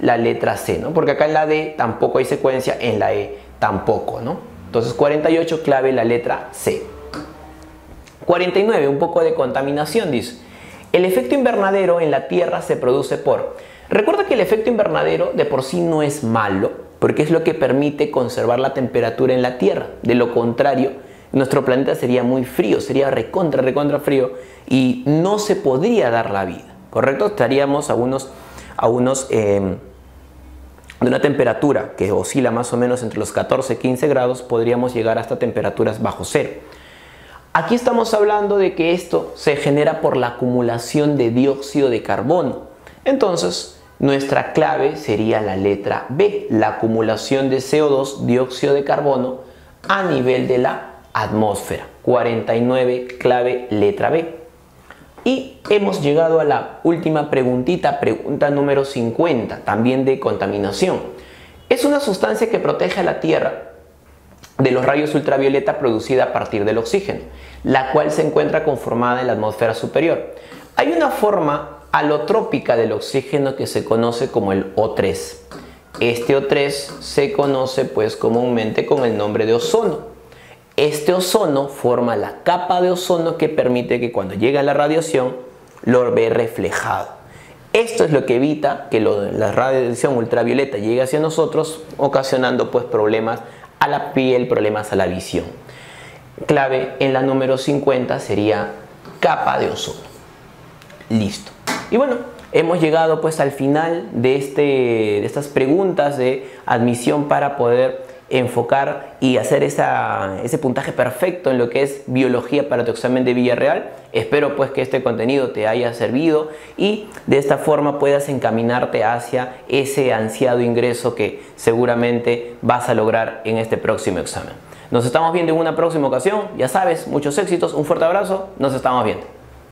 la letra C, ¿no? Porque acá en la D tampoco hay secuencia, en la E tampoco, ¿no? Entonces 48, clave la letra C. 49, un poco de contaminación, dice. El efecto invernadero en la Tierra se produce por... Recuerda que el efecto invernadero de por sí no es malo, porque es lo que permite conservar la temperatura en la Tierra. De lo contrario, nuestro planeta sería muy frío, sería recontra frío y no se podría dar la vida, ¿correcto? Estaríamos a unos de una temperatura que oscila más o menos entre los 14 y 15 grados, podríamos llegar hasta temperaturas bajo cero. Aquí estamos hablando de que esto se genera por la acumulación de dióxido de carbono. Entonces, nuestra clave sería la letra B, la acumulación de CO2, dióxido de carbono, a nivel de la atmósfera. 49, clave letra B. Y hemos llegado a la última preguntita, pregunta número 50, también de contaminación. Es una sustancia que protege a la Tierra de los rayos ultravioleta producida a partir del oxígeno, la cual se encuentra conformada en la atmósfera superior. Hay una forma alotrópica del oxígeno que se conoce como el O3. Este O3 se conoce pues comúnmente con el nombre de ozono. Este ozono forma la capa de ozono que permite que cuando llega la radiación lo ve reflejado. Esto es lo que evita que la radiación ultravioleta llegue hacia nosotros, ocasionando pues problemas a la piel, problemas a la visión. Clave en la número 50 sería capa de ozono. Listo. Y bueno, hemos llegado pues al final de estas preguntas de admisión para poder enfocar y hacer ese puntaje perfecto en lo que es biología para tu examen de Villarreal. Espero pues que este contenido te haya servido y de esta forma puedas encaminarte hacia ese ansiado ingreso que seguramente vas a lograr en este próximo examen. Nos estamos viendo en una próxima ocasión. Ya sabes, muchos éxitos, un fuerte abrazo, nos estamos viendo.